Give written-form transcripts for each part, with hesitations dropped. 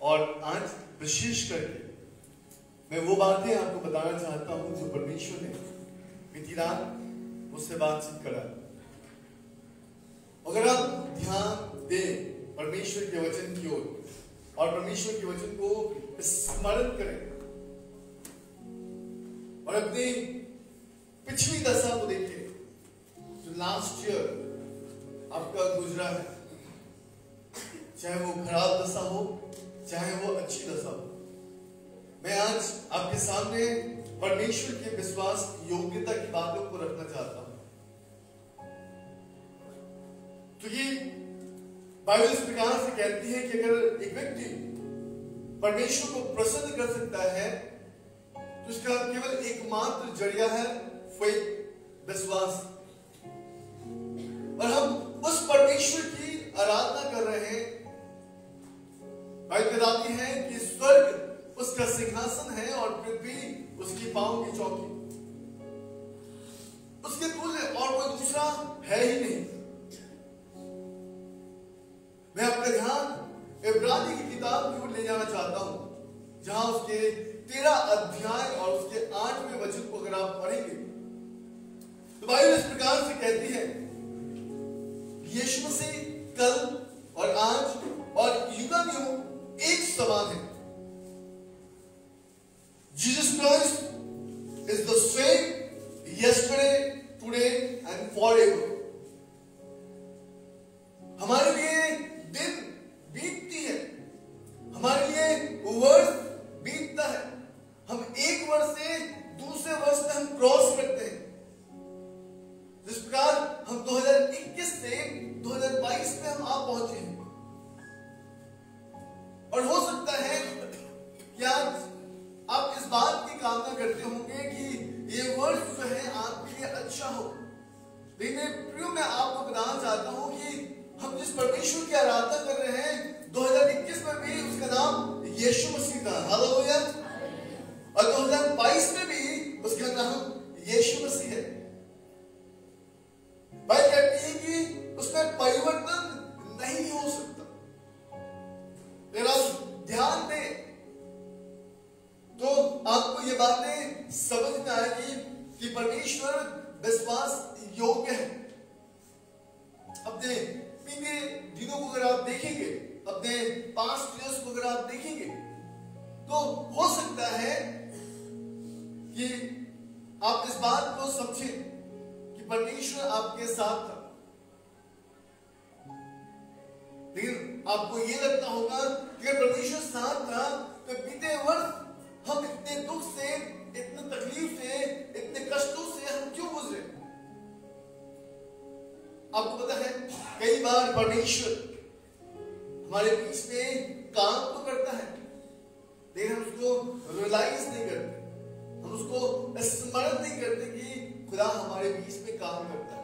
और आज विशेष करके मैं वो बातें आपको बताना चाहता हूं जो परमेश्वर ने बीती रात मुझसे बातचीत करा। अगर आप ध्यान दें परमेश्वर के वचन की ओर और परमेश्वर के वचन को स्मरण करें और अपनी पिछली दशा को देखें जो लास्ट ईयर आपका गुजरा है, चाहे वो खराब दशा हो चाहे वो अच्छी दशा हो। मैं आज आपके सामने परमेश्वर के विश्वास योग्यता की बातों को रखना चाहता हूं। तो ये बाइबल इस प्रकार से कहती है कि अगर एक व्यक्ति परमेश्वर को प्रसन्न कर सकता है तो उसका केवल एकमात्र जरिया है फेथ, विश्वास। और हम उस परमेश्वर की आराधना कर रहे हैं। बाइबल बताती है कि स्वर्ग उसका सिंहासन है और पृथ्वी उसकी पांव की चौकी। उसके तुल्य और कोई दूसरा है ही नहीं। मैं आपका ध्यान इब्रानी की किताब की ओर ले जाना चाहता हूं, जहां उसके 13 अध्याय और उसके 8वें वचन को अगर आप पढ़ेंगे तो बाइबल इस प्रकार से कहती है, यीशु मसीह कल और आज और युगानुयुग एक समान है। Jesus Christ is the same yesterday, today and forever. हमारे लिए दिन बीतती है, हमारे लिए वर्ष बीतता है। हम एक वर्ष से दूसरे वर्ष में हम क्रॉस करते हैं। जिस प्रकार हम 2021 से 2022 में हम आ पहुंचे हैं। और हो सकता है कि आज आप इस बात की कामना करते होंगे कि ये वर्ष जो है आपके लिए अच्छा हो। लेकिन प्रियो, मैं आपको बताना चाहता हूं कि हम जिस परमेश्वर की आराधना कर रहे हैं 2021 में भी उसका नाम यीशु मसीह था, हालेलुया। और 2022 में भी उसका नाम यीशु मसीह है। बाइबल कहती है कि उसमें परिवर्तन नहीं हो सकता। अगर आप ध्यान दें तो आपको ये बातें समझ में आएगी कि परमेश्वर विश्वास योग्य है। अपने बीते दिनों को अगर आप देखेंगे, अपने पास्ट ईयर्स को अगर आप देखेंगे तो हो सकता है कि आप इस बात को समझें कि परमेश्वर आपके साथ था। लेकिन आपको ये लगता होगा कि अगर परमेश्वर साथ था तो बीते वर्ष हम इतने दुख से, इतने तकलीफ से, इतने कष्टों से हम क्यों गुजरे। आपको पता है कई बार परमेश्वर हमारे बीच में काम तो करता है, लेकिन हम उसको रियलाइज नहीं करते, हम उसको स्मरण नहीं करते कि खुदा हमारे बीच में काम करता है।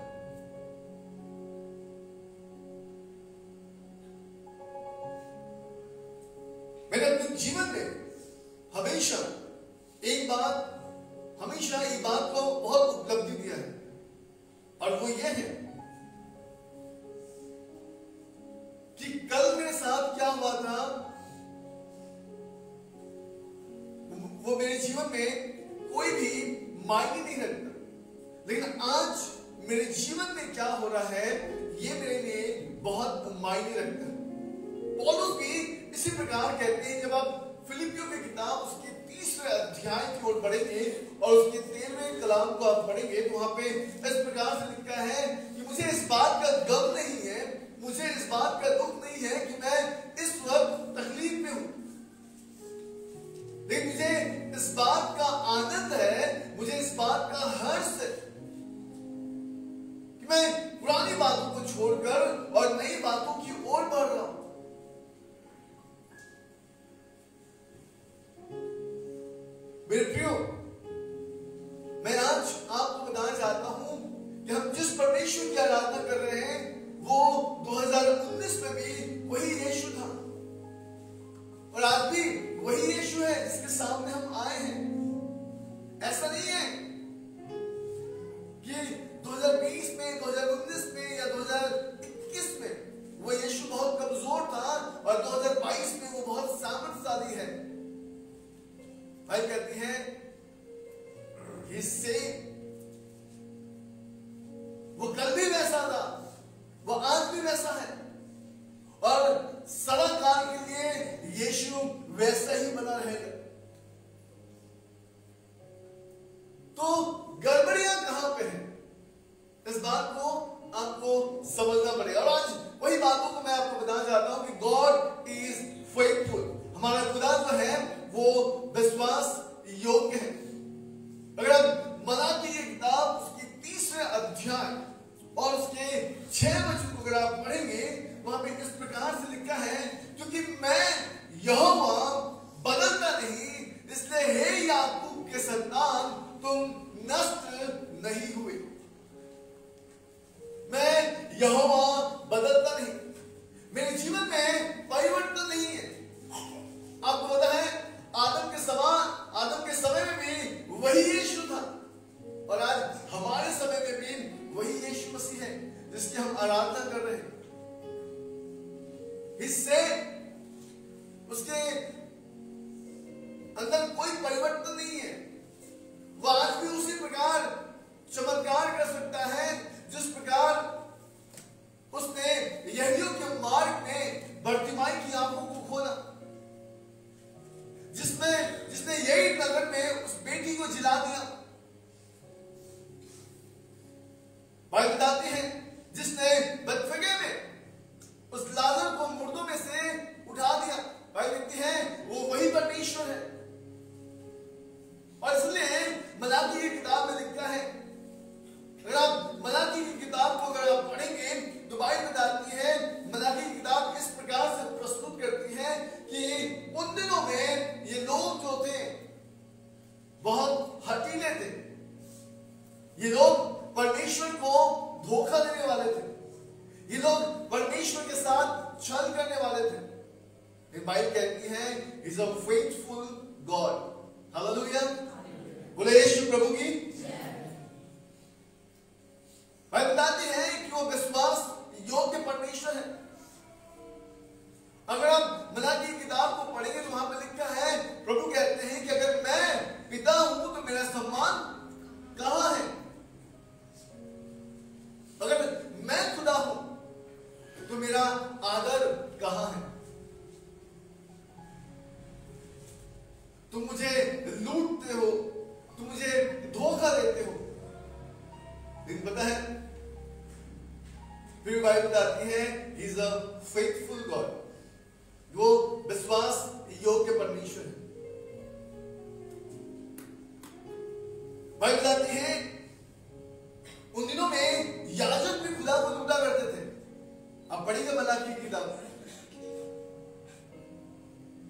मैंने अपने जीवन में हमेशा एक बात को बहुत उपलब्धि दिया है, और वो ये है कि कल मेरे साथ क्या हुआ था वो मेरे जीवन में कोई भी मायने नहीं रखता, लेकिन आज मेरे जीवन में क्या हो रहा है ये मेरे लिए बहुत मायने रखता है। पौलुस भी इसी प्रकार कहते हैं। जब आप फिलिपियों की किताब उसके 30वें अध्याय की ओर बढ़ेंगे और उसके 13वें कलाम को आप पढ़ेंगे तो वहां पे इस प्रकार से लिखा है कि मुझे इस बात का गम नहीं है, मुझे इस बात का दुख नहीं है कि मैं इस वक्त तकलीफ में हूं, लेकिन मुझे इस बात का आनंद है, मुझे इस बात का हर्ष है कि मैं पुरानी बातों को छोड़कर और नई बातों की ओर बढ़ रहा हूं। मेरे प्रियो, मैं आज आपको बताना चाहता हूं कि हम जिस परमेश्वर की आराधना कर रहे हैं वो 2019 में भी वही यीशु था और आज भी वही यीशु है जिसके सामने हम आए हैं। ऐसा नहीं है कि 2020 में, 2019 में या 2021 में वो यीशु बहुत कमजोर था और 2022 में वो बहुत सामर्थ्यशाली है। भाई कहती है इससे वो कल भी वैसा था, वो आज भी वैसा है, और सदा काल के लिए यीशु वैसा ही बना रहेगा। तो गड़बड़ियां कहां पे है, इस बात को आपको समझना पड़ेगा। और आज वही बातों को मैं आपको बताना चाहता हूं कि गॉड इज फेथफुल। हमारा खुदा जो है वो विश्वास योग्य है। अगर आप मलाकी की किताब उसकी 3रे अध्याय और उसके 6 वचन को अगर आप पढ़ेंगे, वहां पे इस प्रकार से लिखा है, क्योंकि मैं यहोवा बदलता नहीं, इसलिए हे याकूब के संतान तुम नष्ट नहीं हुए। मैं यहोवा बदलता नहीं, मेरे जीवन में परिवर्तन नहीं है। आपको पता है आदम के समय में भी वही यीशु था, और आज हमारे समय में भी वही यीशु मसीह है जिसकी हम आराधना कर रहे हैं। इससे उसके अंदर कोई परिवर्तन नहीं है। वो आज भी उसी प्रकार चमत्कार कर सकता है जिस प्रकार उसने यरीहो के मार्ग में बर्तिमाई की आंखों को खोला, जिसने यही नगर में उस बेटी को जिला दिया। भाई बताते हैं जिसने बेथफगे में उस लाजर को मुर्दों में से उठा दिया। भाई कहती है वो वही परमेश्वर है। और इसलिए मलाकी की किताब में लिखता है, अगर आप मलाकी की किताब को अगर आप पढ़ेंगे तो बाइबल बताती है, मलाकी की किताब इस प्रकार से प्रस्तुत करती है कि उन दिनों में ये लोग जो थे बहुत हठीले थे। ये लोग परमेश्वर को धोखा देने वाले थे, ये लोग परमेश्वर के साथ छल करने वाले थे। बाइबल कहती है is a faithful God. Hallelujah, बोले यीशु प्रभु की। बाइबल बताती है कि वो विश्वास योग्य परमेश्वर है। अगर आप मलाकी की किताब को पढ़ेंगे तो वहां पर लिखा है, प्रभु कहते हैं कि अगर मैं पिता हूं तो मेरा सम्मान कहां है, अगर मैं खुदा हूं तो मेरा आदर कहां है। तुम मुझे लूटते हो, तुम मुझे धोखा देते हो। लेकिन पता है फिर बाइबल बताती है he is a faithful God, वो विश्वास योग्य परमेश्वर है। बाइबल बताती है उन दिनों में याजक भी खुदा को लूटा करते थे। आप पढ़िएगा मलाकी की किताब,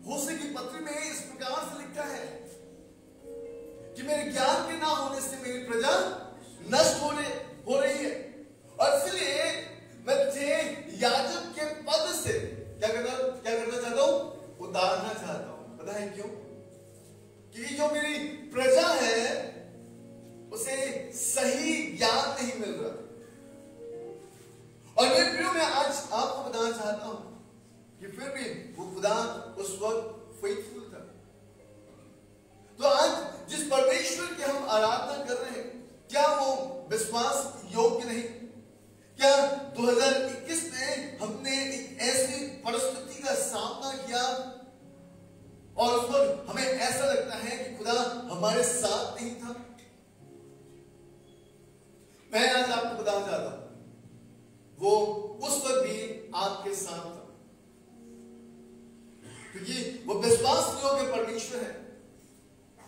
होशे की पत्री में इस प्रकार से लिखा है कि मेरे ज्ञान के ना होने से मेरी प्रजा नष्ट हो रही है, और इसलिए मैं तुझे याजक के पद से क्या करना चाहता हूं, उतारना चाहता हूं। पता है क्यों? क्योंकि जो मेरी प्रजा है उसे सही ज्ञान नहीं मिल रहा। और मेरे प्रियो, मैं आज आपको बताना चाहता हूं कि फिर भी वो खुदा उस वक्त फेथफुल था। तो आज जिस परमेश्वर की हम आराधना कर रहे हैं, क्या वो विश्वास योग्य नहीं? क्या 2021 में हमने एक ऐसी परिस्थिति का सामना किया और उस वक्त हमें ऐसा लगता है कि खुदा हमारे साथ नहीं था? मैं आज आपको बताना चाहता हूं वो उस वक्त भी आपके साथ था, क्योंकि वो विश्वास योग्य परमेश्वर है।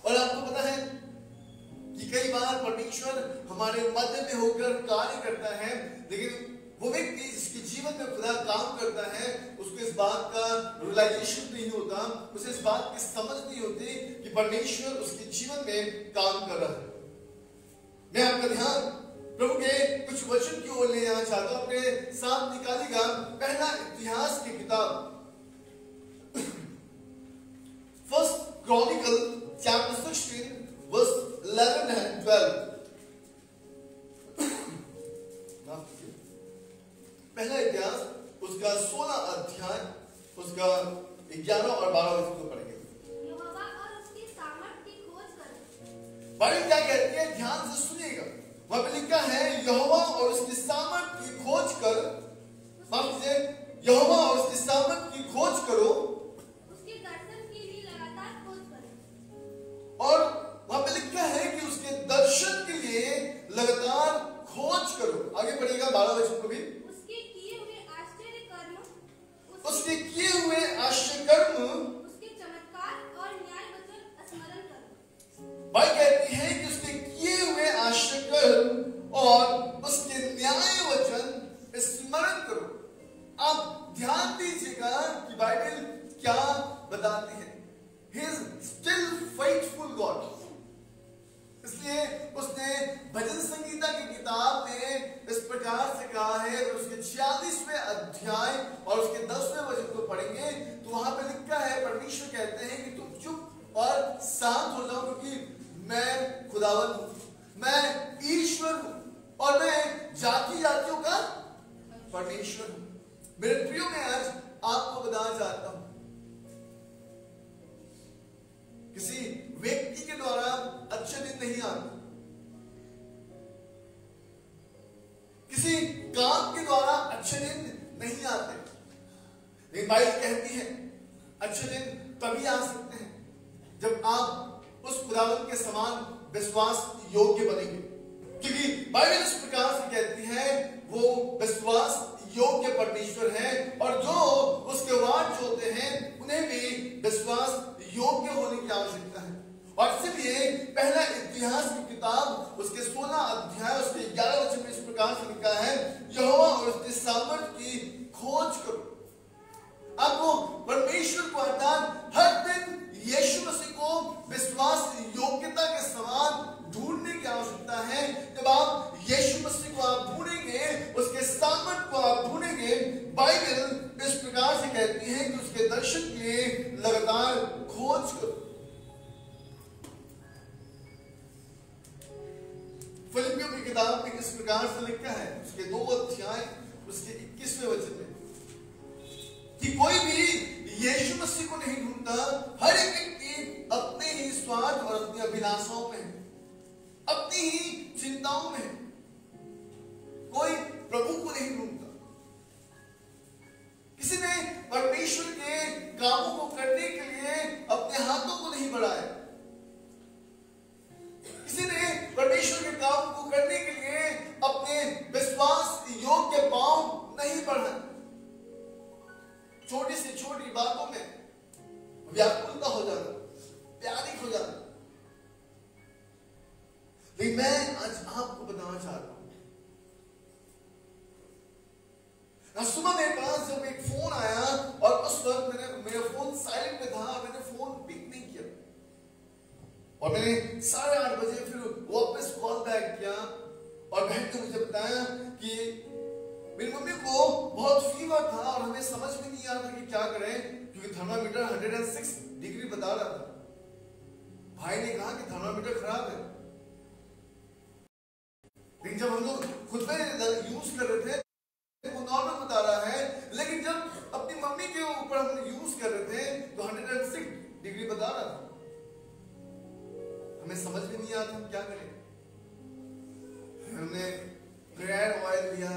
और आपको पता है कि कई बार परमेश्वर हमारे मध्य में होकर कार्य करता है, लेकिन वो व्यक्ति जिसके जीवन में खुदा काम करता है उसको इस बात का रियलाइजेशन नहीं होता, उसे इस बात की समझ नहीं होती कि परमेश्वर उसके जीवन में काम कर रहा है। मैं आपका ध्यान प्रभु के कुछ वचन की ओर ले जाना चाहता हूं। अपने साथ निकालिएगा पहला इतिहास की किताब, first chronicle chapter 16 verse 11 and 12। पहला इतिहास उसका 16 अध्याय उसका 11 और 12 वचन को पढ़ेंगे। यहोवा और उसकी सामर्थ की खोज करो। बाइबल क्या कहती है, ध्यान से सुनिएगा। वहां पे लिखा है यहोवा और उसकी सामर्थ की खोज कर, माफ कीजिए, यहोवा और उसकी सामर्थ की खोज करो, उसके दर्शन के लिए लगातार खोज करो। और वहां पे लिखा है कि उसके दर्शन के लिए लगातार खोज करो। आगे पढ़िएगा 12 वचन को भी। उसके किए हुए आश्चर्य कर्म, उसके किए हुए आश्चर्य कर्म, उसके चमत्कार और न्याय वचन स्मरण करो। भाई कहती है कि उसके किए हुए आश्चर्य कर्म और उसके न्याय वचन स्मरण करो। आप ध्यान दीजिएगा कि बाइबल क्या बताती है। He is still faithful God। इसलिए उसने भजन संगीता की किताब में इस प्रकार से कहा है, और उसके 46वें अध्याय और उसके 10वें वचन को पढ़ेंगे तो वहां पे लिखा है, परमेश्वर कहते हैं कि तुम चुप और शांत हो जाओ, क्योंकि मैं खुदावंद हूं, मैं ईश्वर हूं और मैं जाति जातियों का परमेश्वर हूं। मेरे प्रियो, मैं आज आपको बताना चाहता हूं, किसी व्यक्ति के द्वारा अच्छे दिन नहीं आते, किसी काम के द्वारा अच्छे दिन नहीं आते, लेकिन बाइबल कहती है अच्छे दिन तभी आ सकते हैं जब आप उस खुदावंद के समान विश्वास योग्य बनेंगे। क्योंकि बाइबल इस प्रकार से कहती है वो विश्वास योग्य परमेश्वर है, और जो उसके वाद जो होते हैं उन्हें भी विश्वास योग्य होने की आवश्यकता है। और इसलिए पहला इतिहास की किताब उसके 16 अध्याय उसके 11 वचन में इस प्रकार से लिखा है, यहोवा और उसके सामर्थ की खोज करो। आपको परमेश्वर को अर्थात हर दिन यीशु मसीह को विश्वास योग्यता के समान ढूंढने की आवश्यकता है। जब आप यीशु मसीह को आप ढूंढेंगे, उसके सामर्थ को आप ढूंढेंगे, बाइबल इस प्रकार से कहती है कि उसके दर्शन के लिए लगातार खोज करो। फिलिपियों की किताब में इस प्रकार से लिखा है, उसके 2 अध्याय उसके 21वें वचन में, कि कोई भी यीशु मसीह को नहीं ढूंढता, हर एक व्यक्ति अपने ही स्वार्थ और अपनी अभिलाषाओं में है, अपनी ही चिंताओं में है। कोई प्रभु को नहीं ढूंढता, किसी ने परमेश्वर के कामों को करने के लिए अपने हाथों को नहीं बढ़ाया, किसी ने परमेश्वर के काम को करने के लिए अपने विश्वास योग्य पांव नहीं बढ़ाए। छोटी से छोटी बातों में व्याकुलता हो जाना, प्यारिक हो जाना। लेकिन मैं आज आपको बताना चाहता हूं, सुबह मेरे पास जब एक फोन आया और उस वक्त मेरा फोन साइलेंट में था, मैंने फोन पिक नहीं किया, और मैंने 8:30 बजे फिर वापस कॉल बैक किया, और बहन ने मुझे बताया कि मेरी मम्मी को बहुत फीवर था और हमें समझ में नहीं आ रहा था कि क्या करें, क्योंकि थर्मामीटर 106 डिग्री बता रहा था। भाई ने कहा कि थर्मामीटर खराब है, लेकिन जब हम लोग खुद में यूज कर रहे थे वो नॉर्मल बता रहा है, लेकिन जब अपनी मम्मी के ऊपर हम यूज कर रहे थे तो 106 डिग्री बता रहा था। हमें समझ में नहीं आता क्या करें। हमने प्रेयर ऑयल लिया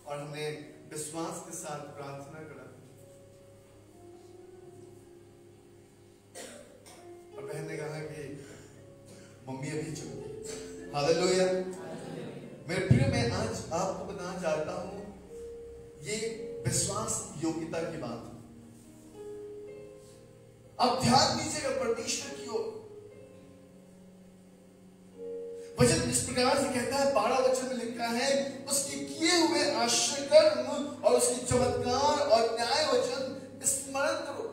और हमने विश्वास के साथ प्रार्थना करा, और बहन ने कहा कि मम्मी अभी चल गई। हालेलुया। मेरे प्रिय, मैं आज आपको बताना चाहता हूं, ये विश्वास योग्यता की बात है। अब ध्यान दीजिएगा परमेश्वर की ओर। वचन इस प्रकार से कहता है, 12 वचन में लिखा है, उसके किए हुए आश्चर्य कर्म और उसके चमत्कार और न्याय वचन स्मरण करो।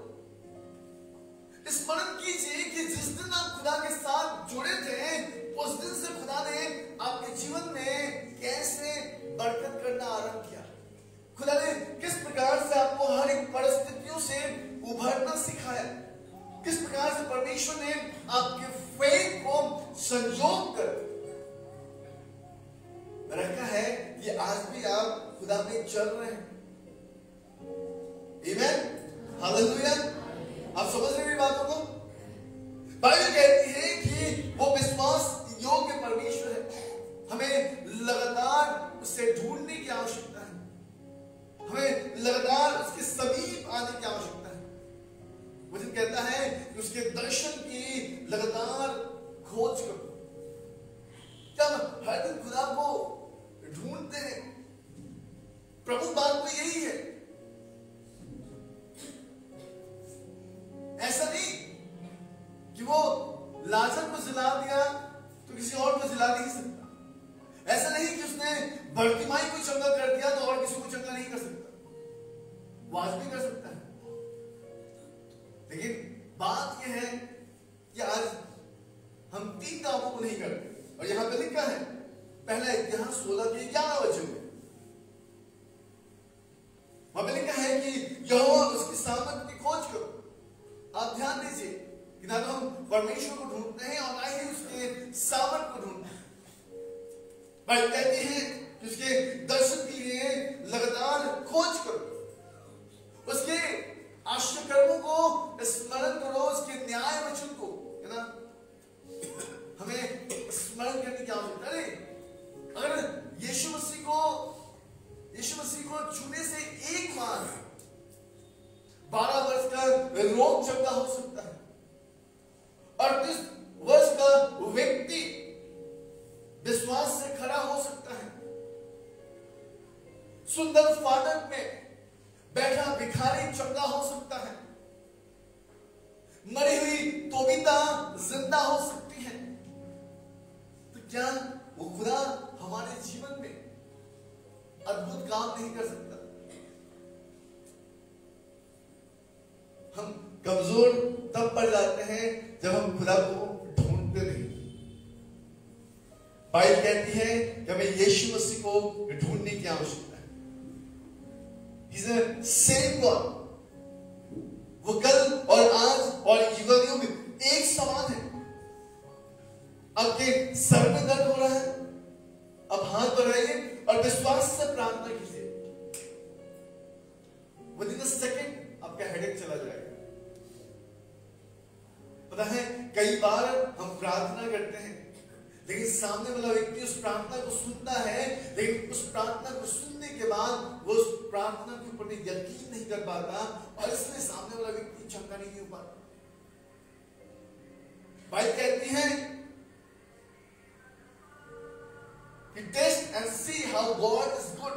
स्मरण कीजिए कि जिस दिन आप खुदा के साथ जुड़े थे, उस दिन से खुदा ने आपके जीवन में कैसे बरकत करना आरंभ किया। खुदा ने किस प्रकार से आपको हर एक परिस्थितियों से उभरना सिखाया, किस प्रकार से परमेश्वर ने आपके फेथ को संजोग कर रखा है कि आज भी आप खुदा में चल रहे हैं। आमीन, हालेलुया। कहता है कि उसके दर्शन की लगातार खोज करो। क्या हर दिन खुदा को ढूंढते हैं? प्रमुख बात तो यही है। ऐसा नहीं कि वो लाजर को जिला दिया तो किसी और को जिला नहीं सकता। ऐसा नहीं कि उसने बर्तिमाई को चंगा कर दिया तो और किसी को चंगा नहीं कर सकता। वो आज भी कर सकता है। लेकिन बात यह है कि आज हम 3 कामों को नहीं करते। और यहां पे लिखा है पहला इतिहास 16 के 11 वचन में, वहां पे लिखा है कि यहोवा उसकी सामर्थ की खोज करो। आप ध्यान दीजिए कि ना तो हम परमेश्वर को ढूंढते हैं और ना ही उसके सामर्थ को ढूंढते हैं। बाइबल कहती है कि उसके दर्शन के लिए लगातार खोज करो, उसके आश्चर्य कर्मों को स्मरण करो, उसके न्याय वचन को, है ना, हमें स्मरण करने की आवश्यकता है। अगर यीशु मसीह को छूने से एक बार 12 वर्ष का रोग चंगा हो सकता है। 38 वर्ष का व्यक्ति विश्वास से खड़ा हो सकता है। सुंदर फाटक में बैठा भिखारी चंगा हो सकता है। मरी हुई तोबिता जिंदा हो सकती है। तो क्या वो खुदा हमारे जीवन में अद्भुत काम नहीं कर सकता? हम कमजोर तब पड़ जाते हैं जब हम खुदा को ढूंढते नहीं। बाइबल कहती है कि हमें यीशु मसीह को ढूंढने की आवश्यकता है। He's a same God। वो कल और आज और युगादियों में एक समान है। आपके सर में दर्द हो रहा है, अब हाथ बढ़ाइए और विश्वास से प्रार्थना कीजिए। विदिन अ सेकंड आपका हेडेक चला जाएगा। पता है कई बार हम प्रार्थना करते हैं लेकिन सामने वाला व्यक्ति उस प्रार्थना को सुनता है, लेकिन उस प्रार्थना को सुनने के बाद वो उस प्रार्थना के ऊपर यकीन नहीं कर पाता और इसलिए सामने वाला व्यक्ति चंगा नहीं हो पाता। बाइबल कहती है कि taste and see how God is good.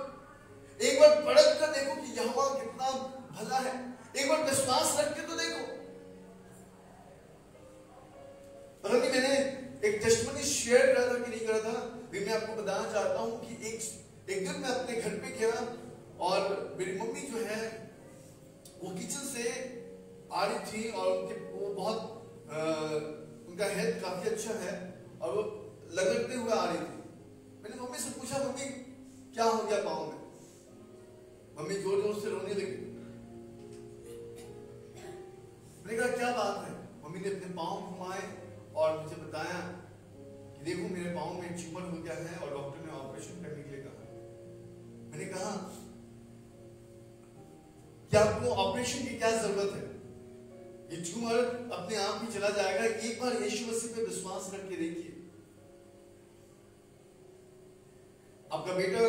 एक बार परख कर देखो कि यहोवा कितना भला है। एक बार विश्वास रख के तो देखो। पता नहीं मैंने एक टेस्टिमनी शेयर करा था कि नहीं करा था, मैं आपको बताना चाहता हूं कि एक दिन मैं अपने घर पे गया और मेरी मम्मी जो है वो किचन से आ रही थी और वो बहुत उनका हेल्थ काफी अच्छा है और वो लगते हुए आ रही थी। मैंने मम्मी से पूछा, मम्मी क्या हो गया पाँव में? मम्मी जोर जोर से रोने लगी। मैंने कहा क्या बात है? मम्मी ने अपने पाँव घुमाए और मुझे बताया कि देखो मेरे पाँव में ट्यूमर हो गया है और डॉक्टर ने ऑपरेशन करने के लिए कहा। मैंने कहा कि आपको ऑपरेशन की क्या जरूरत है? ये ट्यूमर अपने आप ही चला जाएगा। एक बार यीशु मसीह पे विश्वास रख के देखिए। आपका बेटा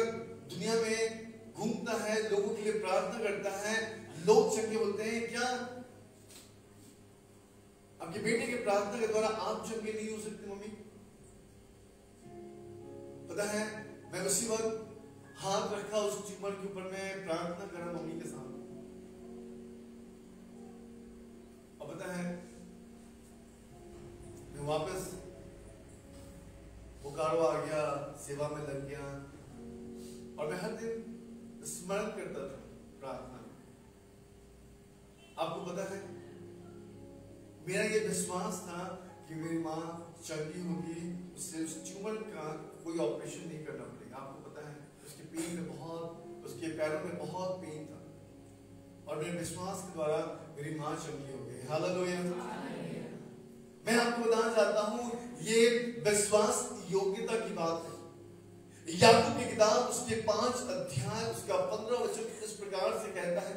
दुनिया में घूमता है, लोगों के लिए प्रार्थना करता है, लोग चंगे होते हैं। क्या आपके बेटे के प्रार्थना के द्वारा आप चंगे नहीं हो सकते? मम्मी पता है मैं उसी वक्त हाथ रखा उस ट्यूमर के ऊपर, मैं प्रार्थना करा मम्मी के सामने। अब पता है मैं वापस बोकारो आ गया, सेवा में लग गया और मैं हर दिन स्मरण करता था प्रार्थना। आपको पता है मेरा ये विश्वास था कि मेरी माँ चंगी होगी, उससे उस ट्यूमर का कोई ऑपरेशन नहीं करना पड़ेगा। आपको पता है उसके पेट में बहुत, उसके पैरों में बहुत पेन था और मेरे विश्वास के द्वारा मेरी माँ चंगी हो गई। हालेलुया। मैं आपको बताना चाहता हूँ ये विश्वास योग्यता की बात है। याकूब की किताब उसके 5 अध्याय उसका 15 वचन इस प्रकार से कहता है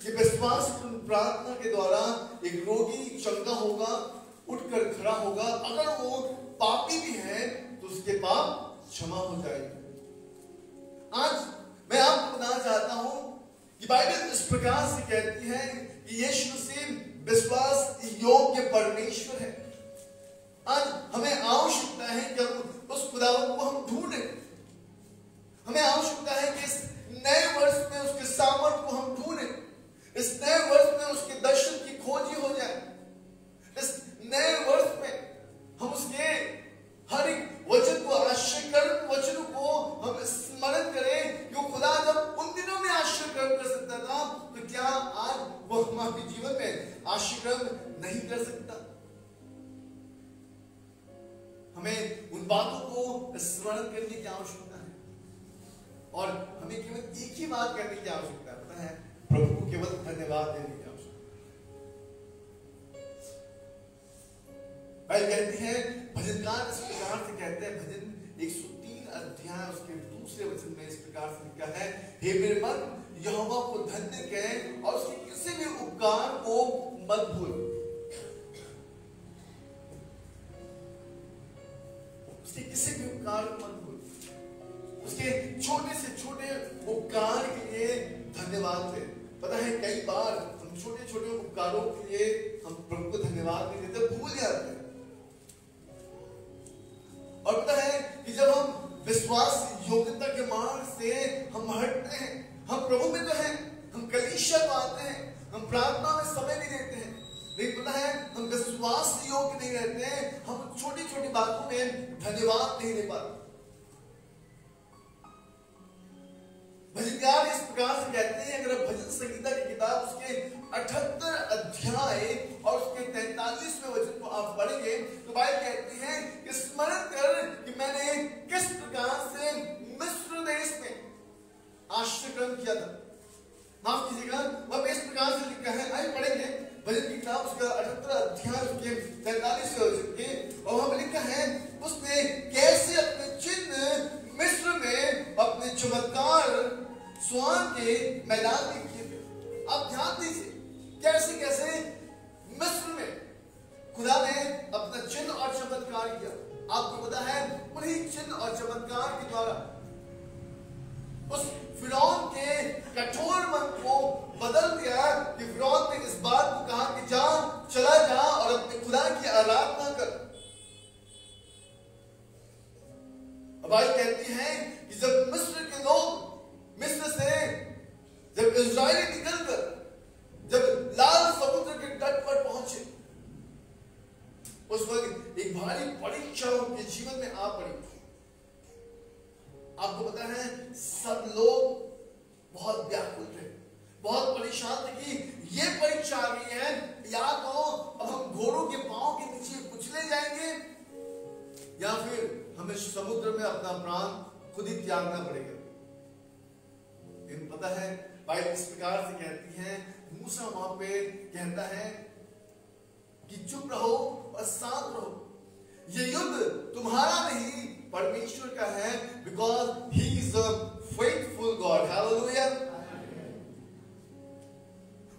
कि विश्वास प्रार्थना के द्वारा एक रोगी चंगा होगा, उठकर खड़ा होगा। अगर वो पापी भी है तो उसके पाप क्षमा हो जाएंगे। आज मैं आपको बताना चाहता हूं कि बाइबल इस प्रकार से कहती है कि यीशु मसीह विश्वास योग्य परमेश्वर है। आज हमें आवश्यकता है कि हम उस खुदावंत को हम ढूंढें। हमें आवश्यकता है कि इस नए वर्ष में उसके सामर्थ्य को हम ढूंढें। इस नए वर्ष में उसके दर्शन की खोजी हो जाए। इस नए वर्ष में हम उसके हर एक वचन को, आश्चर्यकरण वचनों को हम स्मरण करें कि वो खुदा जब उन दिनों में आश्चर्यकरण कर सकता था, तो क्या आज वो हमारे जीवन में आश्चर्यकरण नहीं कर सकता? हमें उन बातों को स्मरण करने की आवश्यकता है और हमें केवल एक ही बात करने की आवश्यकता है, पता है, प्रभु को केवल धन्यवाद देने की आवश्यकता है। कहते हैं भजनकार इस प्रकार से कहते हैं, भजन 103 अध्याय उसके दूसरे वचन में इस प्रकार से लिखा है, हे मेरे मन यहोवा को धन्य कह और उसके किसी भी उपकार को मत भूल। उसके किसी भी उपकार को मत भूल। उसके छोटे से छोटे उपकार के लिए धन्यवाद दे। पता है कई बार हम छोटे छोटे उपकारों के लिए हम प्रभु को धन्यवाद नहीं देते, भूल जाते हैं। और पता है कि जब हम विश्वास योग्यता के मार्ग से हम हटते हैं, हम प्रभु में तो हैं, हम कलीसिया को आते हैं, हम प्रार्थना में समय नहीं देते हैं, लेकिन पता है हम विश्वास योग्य नहीं रहते हैं, हम छोटी छोटी बातों में धन्यवाद नहीं दे पाते। भजनकार इस प्रकार से कहते हैं, अगर भजन संगीता की किताब उसके 78 अध्याय और उसके 43वें वचन को आप पढ़ेंगे तो बाइबल कहती है कि स्मरण कर कि मैंने किस प्रकार से मिस्र देश में आश्चर्यकरण किया था। माफ कीजिएगा, वह इस प्रकार से लिखा है, आइए पढ़ेंगे भजन की किताब उसका 78 अध्याय उसके 43वें वचन के, और वहां लिखा है उसने कैसे अपने चिन्ह मिस्र में अपने चमत्कार स्वान के मैदान में किए थे। आप ध्यान दीजिए कैसे कैसे मिस्र में खुदा ने अपना चिन्ह और चमत्कार किया। आपको पता है उन्हीं चिन्ह और चमत्कार के द्वारा उस फिरौन के कठोर मन को बदल दिया कि फिरौन ने इस बात को कहा कि जा चला जा और अपने खुदा की आराधना कर। अब बाइबल कहती है कि जब मिस्र के लोग मिस्र से जब इजराइली निकलकर जब लाल समुद्र के तट पर पहुंचे, उस वक्त एक भारी परीक्षा उनके जीवन में आ पड़ी। आपको पता है सब लोग बहुत व्याकुल थे, बहुत परेशान थे कि ये परीक्षा आ गई है, या तो अब हम घोड़ों के पांव के नीचे कुचले जाएंगे या फिर हमें समुद्र में अपना प्राण खुद ही त्यागना पड़ेगा। लेकिन पता है बाइबल इस प्रकार से कहती है, मूसा वहां पे कहता है कि चुप रहो और शांत रहो, ये युद्ध तुम्हारा नहीं परमेश्वर का है, because he is a faithful God. Hallelujah.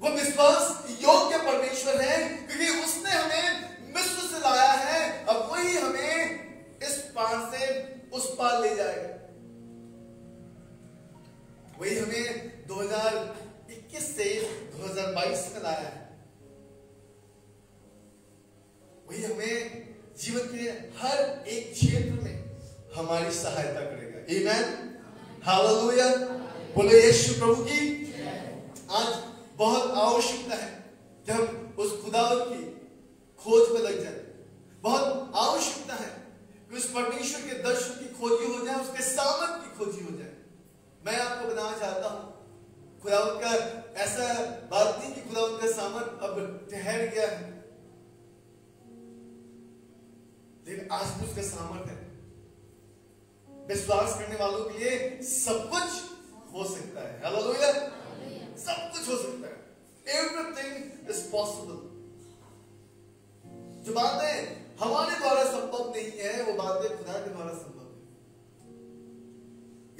वो विश्वास योग्य परमेश्वर है क्योंकि उसने हमें मिस्र से लाया है, अब वही हमें इस पार से उस पार ले जाएगा। वही हमें 2021 से 2022 में लाया है, वही हमें जीवन के हर एक क्षेत्र में हमारी सहायता करेगा। आमीन, हालेलुया। बोले यीशु प्रभु की। आज बहुत आवश्यकता है कि हम उस खुदावंत की खोज में लग जाए। बहुत आवश्यकता है कि उस परमेश्वर के दर्शन की खोजी हो जाए, उसके सामर्थ्य की खोजी हो जाए। मैं आपको बताना चाहता हूं खुदावंत का ऐसा बात नहीं कि खुदावंत का सामर्थ्य अब ठहर गया है, लेकिन आज भी उसका सामर्थ्य है। विश्वास करने वालों के लिए सब कुछ हो सकता है। हालेलुया। सब कुछ हो सकता है। Everything is possible. जो बातें हमारे द्वारा संभव नहीं है वो बातें खुदा के द्वारा संभव है।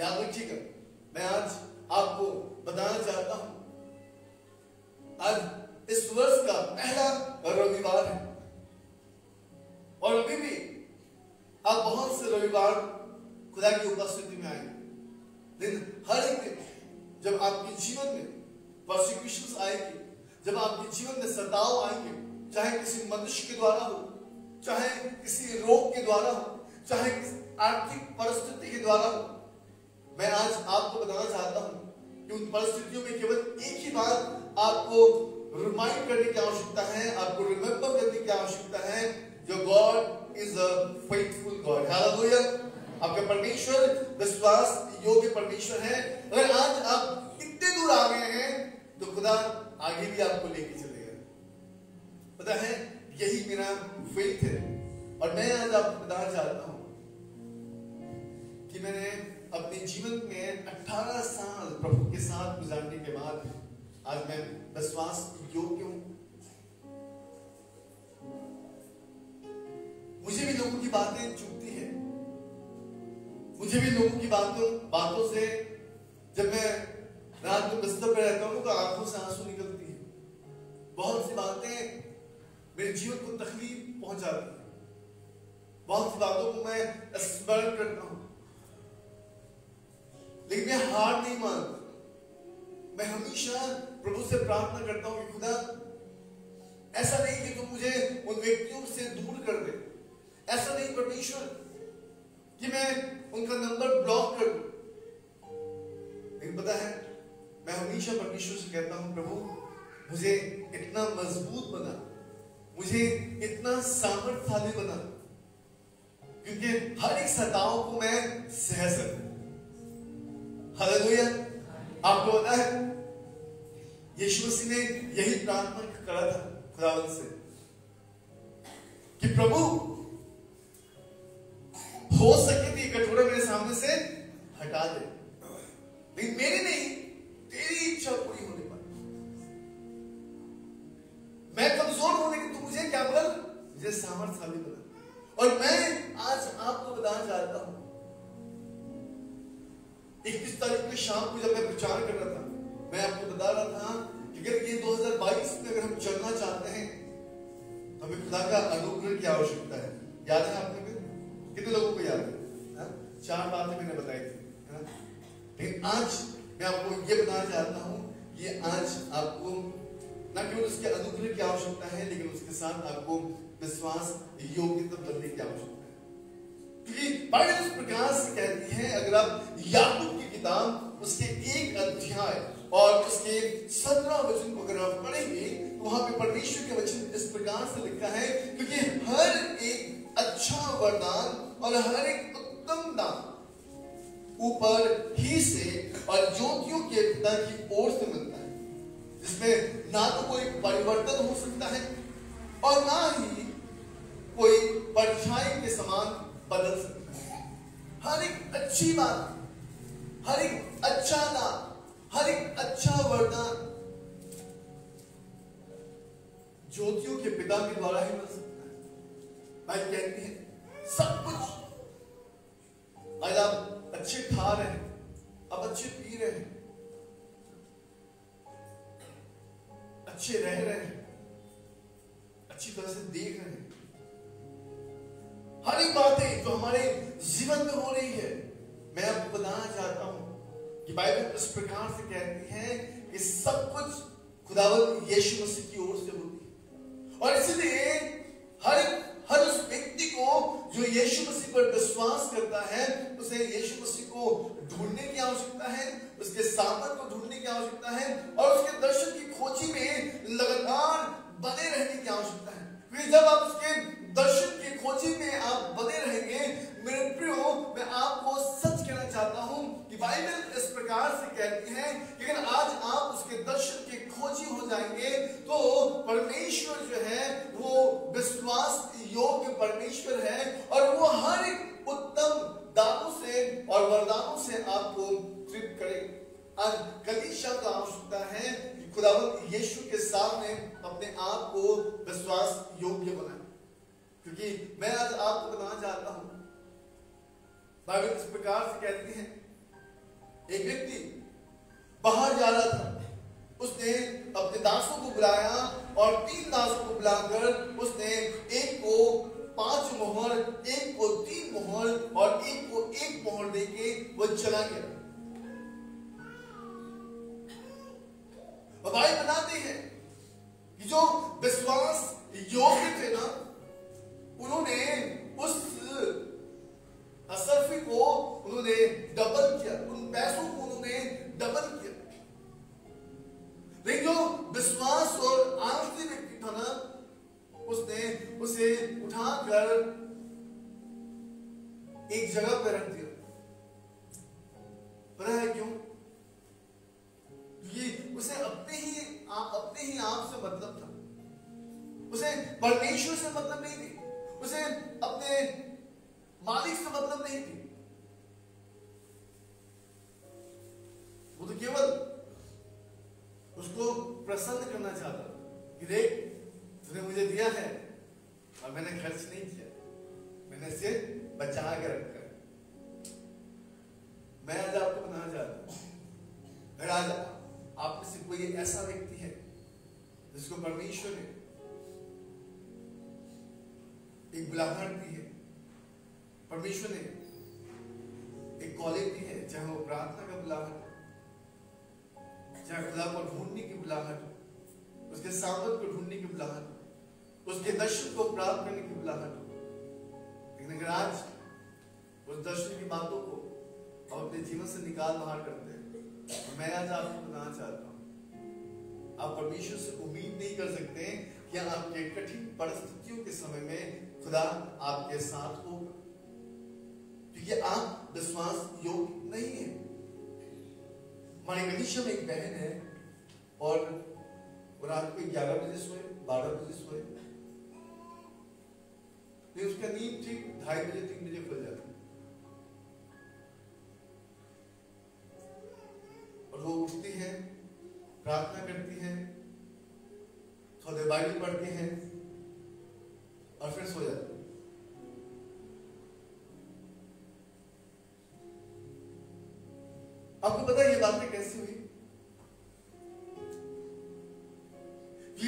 याद रखिएगा, मैं आज आपको बताना चाहता हूं, आज इस वर्ष का पहला रविवार है और अभी भी आप बहुत से रविवार खुदा की उपस्थिति में आएंगे, लेकिन हर एक दिन जब आपके जीवन में परसिक्यूशंस आएंगे, जब आपके जीवन में सताव आएंगे, चाहे किसी मनुष्य के द्वारा हो, चाहे किसी रोग के द्वारा हो, चाहे किसी आर्थिक परिस्थिति के द्वारा हो, मैं आज आपको बताना चाहता हूं कि उन परिस्थितियों में केवल एक ही बात आपको रिमाइंड करने की आवश्यकता है, आपको रिमेंबर करने की आवश्यकता है, जो God is a faithful God. Hallelujah. आपका परमेश्वर विश्वास योग्य परमेश्वर है। अगर आज आप इतने दूर आ गए हैं तो खुदा आगे भी आपको लेके चलेगा। पता है, यही मेरा फेथ है। और मैं आज आपको बताना चाहता हूं कि मैंने अपने जीवन में 18 साल प्रभु के साथ गुजारने के बाद आज मैं विश्वास योग्य हूं। मुझे भी लोगों की बातें चुभती है, मुझे भी लोगों की बातों से जब मैं रात में बिस्तर पर रहता हूं तो आंखों से आंसू निकलती है। बहुत सी बातें मेरे जीवन को तकलीफ पहुंचाती है, बहुत सी बातों को मैं स्मरण करता हूं, लेकिन मैं हार नहीं मानता। मैं हमेशा प्रभु से प्रार्थना करता हूं कि खुदा, ऐसा नहीं कि तुम मुझे उन व्यक्तियों से दूर कर दे, ऐसा नहीं परमेश्वर कि मैं उनका नंबर ब्लॉक कर दूं। लेकिन पता है, मैं हमेशा परमेश्वर से कहता हूं, प्रभु मुझे इतना मजबूत बना, मुझे इतना सामर्थ्यशाली बना, क्योंकि हर एक सताव को मैं सह सकूं। हालेलुया। आपको पता है, यीशु मसीह ने यही प्रार्थना करा था खुदावंद से कि प्रभु हो सके तो ये कटोरा मेरे सामने से हटा दे, लेकिन मेरी नहीं, तेरी इच्छा पूरी होने पाए। मैं कमजोर हूं, लेकिन तू मुझे क्या बना, मुझे सामर्थ्यशाली बना। और मैं आज आपको बताना चाहता हूं, 21 तारीख की शाम को जब मैं प्रचार कर रहा था, मैं आपको बता रहा था कि अगर ये 2022 में अगर हम चलना चाहते हैं तो हमें खुदा का अनुग्रह की आवश्यकता है। याद है आपने? कितने लोगों को याद है? 4 बातें मैंने बताई थी, लेकिन आज मैं आपको ये बताना चाहता हूं कि आज आपको न केवल उसके अनुग्रह की आवश्यकता है, लेकिन उसके साथ आपको विश्वास योग्यता बनने की आवश्यकता है। क्योंकि बाइबल इस प्रकार से कहती है, अगर आप याकूब की किताब उसके 1 अध्याय और उसके 17 वचन को अगर आप पढ़ेंगे तो वहां पे परमेश्वर के वचन इस प्रकार से लिखा है, क्योंकि हर एक अच्छा वरदान और हर एक उत्तम दान ऊपर ही से और ज्योतियों के पिता की ओर से मिलता है, जिसमें ना तो कोई परिवर्तन हो सकता है और ना ही कोई परछाई के समान बदल सकता है। हर एक अच्छी बात, हर एक अच्छा दान, हर एक अच्छा वरदान ज्योतियों के पिता के द्वारा ही मिल सकता है। भाई कहती है सब कुछ, आज आप अच्छे खा रहे हैं, आप अच्छे पी रहे हैं, अच्छे रह रहे हैं, अच्छी तरह से देख रहे हैं, हर एक बातें जो हमारे जीवन में हो रही है, मैं आपको बताना चाहता हूं कि बाइबल इस प्रकार से कहती है कि सब कुछ खुदावंद यीशु मसीह की ओर से होती है। और इसलिए हर उस व्यक्ति को जो यीशु मसीह पर विश्वास करता है, उसे यीशु मसीह को ढूंढने की आवश्यकता है, उसके सामर्थ्य को ढूंढने की आवश्यकता है और उसके दर्शन की खोजी में लगातार बने रहने की आवश्यकता है। क्योंकि जब आप उसके दर्शन की खोजी में आप बने रहेंगे, मेरे प्रियो, मैं आपको सच कहना चाहता हूं कि बाइबल इस प्रकार से कहती है कि अगर आज आप उसके दर्शन के खोजी हो जाएंगे तो परमेश्वर जो है वो विश्वास योग्य परमेश्वर है और वो हर एक उत्तम दानों से और वरदानों से आपको तृप्त करेगा। आज कलीसिया को आवश्यकता है कि खुदावंद यीशु के सामने अपने आप को विश्वास योग्य बनाए। क्योंकि मैं आज आपको बताना चाहता हूं, बाइबल इस प्रकार से कहती है, एक व्यक्ति बाहर जा रहा था, उसने अपने दासों को बुलाया और 3 दासों को बुलाकर उसने एक को 5 मोहर, एक को 3 मोहर और एक को 1 मोहर देके वो चला गया। बाइबल बताते हैं कि जो विश्वास योग्य थे ना, उन्होंने उस असरफी को उन्होंने डबल किया, उन पैसों को उन्होंने डबल किया। लेकिन जो विश्वास और आलसी व्यक्ति था ना, उसने उसे उठाकर एक जगह पर रख दिया। पता है क्यों? क्योंकि उसे अपने ही आप से मतलब था, उसे परमेश्वर से मतलब नहीं थी, उसे अपने मालिक से मतलब नहीं थी। वो तो केवल उसको प्रसन्न करना चाहता कि देख, तूने मुझे दिया है और मैंने खर्च नहीं किया, मैंने इसे बचा के रखा है। मैं आज आपको बताना चाहता हूं, अगर आज आप में से कोई ऐसा व्यक्ति है जिसको परमेश्वर ने एक बुलाहट दी है, परमेश्वर ने एक कॉलेज दी है, चाहे वो प्रार्थना का बुलाहट, चाहे खुदा को ढूंढने की बुलाहट, उसके सामर्थ को ढूंढने की बुलाहट, उसके दर्शन को प्राप्त करने की बुलाहट। लेकिन अगर आज उस दर्शन की बातों को आप अपने जीवन से निकाल बाहर करते हैं, तो मैं आज आपको बताना चाहता हूं, आप परमेश्वर से उम्मीद नहीं कर सकते कि आपके कठिन परिस्थितियों के समय में खुदा आपके साथ होगा, क्योंकि आप विश्वास योग्य नहीं है। हमारे गलीशा में एक बहन है और रात को 11 बजे सोए, 12 बजे सोए, फिर उसका नींद ठीक 2:30 बजे 3 बजे खुल जाती है और वो उठती है, प्रार्थना करती है, थोड़ी देर बाइबल पढ़ती है और फिर सो जाती है। आपको पता है ये बातें कैसी हुई?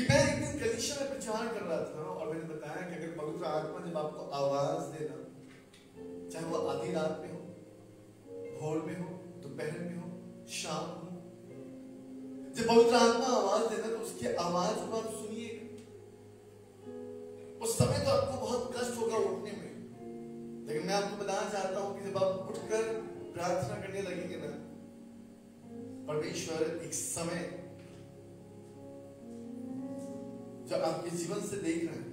मैं एक दिन कलीसिया में प्रचार कर रहा था और मैंने बताया कि अगर पवित्र आत्मा जब आपको आवाज देना, चाहे वो आधी रात में हो, भोर में हो, दोपहर में हो, शाम हो, जब पवित्र आत्मा आवाज देना तो उसकी आवाज को आप सुनिए। उस समय तो आपको बहुत कष्ट होगा उठने में, लेकिन मैं आपको बताना चाहता हूं कि जब आप उठकर प्रार्थना करने लगेंगे ना, परमेश्वर एक समय जो आपके जीवन से देख रहे हैं,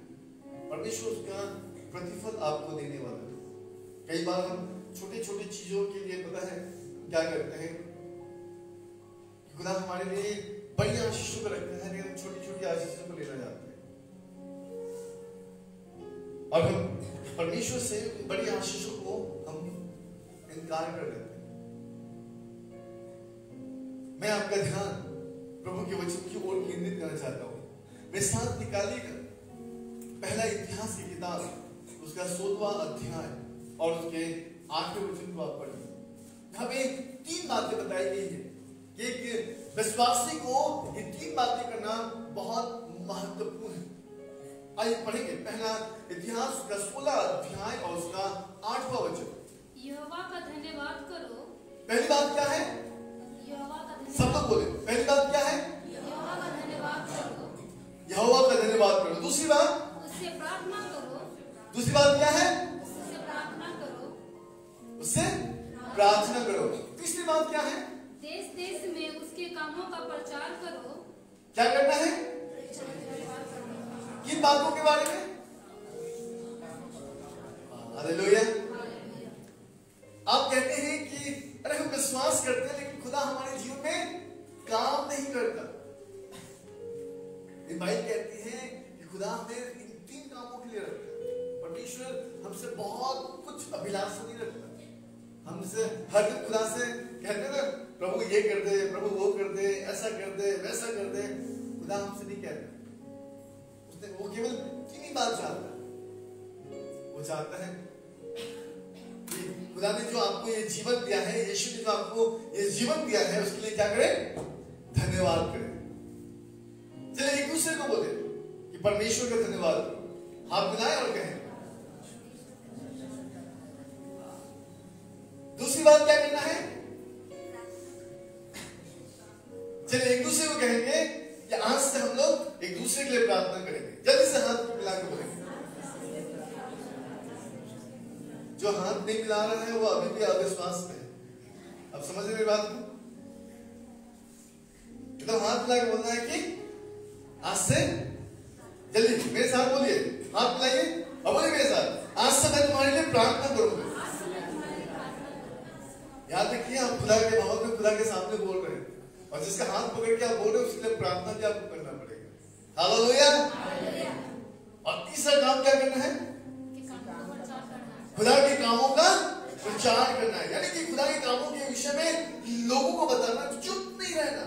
परमेश्वर उसका प्रतिफल आपको देने वाला है। कई बार हम छोटे छोटे चीजों के लिए पता है क्या करते हैं, खुदा हमारे लिए बड़ी आशीषों को रखता है, लेकिन हम छोटी छोटी आशीषों को लेना चाहते हैं और हम परमेश्वर से बड़ी आशीषों को हम इनकार कर देते हैं। मैं आपका ध्यान प्रभु के वचन की ओर केंद्रित करना चाहता हूं। मेरे साथ निकालिएगा पहला इतिहास की किताब, उसका 16वां अध्याय और उसके 8वें वचन को आप पढ़िए। यहाँ पे 3 बातें बताई गई है कि एक विश्वासी को ये 3 बातें करना बहुत महत्वपूर्ण है। आइए पढ़ेंगे पहला इतिहास का 16 अध्याय और उसका 8वां वचन। यहोवा का धन्यवाद करो। पहली बात क्या है? सब लोग बोले, पहली बात क्या है? यहोवा का धन्यवाद करो। यहोवा का धन्यवाद करो। दूसरी बात, उससे प्रार्थना करो। दूसरी बात क्या है? उससे प्रार्थना करो। उससे प्रार्थना करो। तीसरी बात क्या है? देश देश में उसके कामों का प्रचार करो। क्या करना है? किन बातों के बारे में? हालेलुया। आप कहते हैं कि अरे हम विश्वास करते हैं लेकिन खुदा हमारे जीवन में काम नहीं करता। बाइबल कहती है कि खुदा हमें इन 3 कामों के लिए रखता है। परमेश्वर हमसे बहुत कुछ अभिलाषा नहीं रखता। हमसे हर दिन खुदा से कहते ना, प्रभु ये कर दे, प्रभु वो कर दे, ऐसा कर दे, वैसा कर दे। खुदा हमसे नहीं कहता। उसने वो केवल 3 ही बात चाहता है। वो चाहता है कि खुदा ने जो आपको ये जीवन दिया है, यीशु ने जो आपको ये जीवन दिया है, उसके लिए क्या करें? धन्यवाद करें। चलिए एक दूसरे को बोले कि परमेश्वर का धन्यवाद करो। हाथ मिलाएं और कहें। दूसरी बात क्या करना है? चलिए एक दूसरे को कहेंगे कि आज से हम लोग एक दूसरे के लिए प्रार्थना करेंगे। जल्दी से हाथ मिला के बोलेंगे। जो हाथ नहीं मिला रहा है वो अभी भी अविश्वास में है। अब समझ रहे बात को? तो हाथ मिला के बोलना है कि आज से जल्दी मेरे साथ बोलिए, हाथ मिलाइए और बोलिए मेरे साथ, आज से मैं तुम्हारे लिए प्रार्थना करूंगा। याद रखिए, आप खुदा के भवन में खुदा के सामने बोल रहे हैं, और जिसका हाथ पकड़ के आप बोल रहे हो उसके लिए प्रार्थना भी आपको करना पड़ेगा। हालेलुया। और तीसरा काम क्या करना है? खुदा के कामों का प्रचार करना है, यानी कि खुदा के कामों के विषय में लोगों को बताना, चुप नहीं रहना।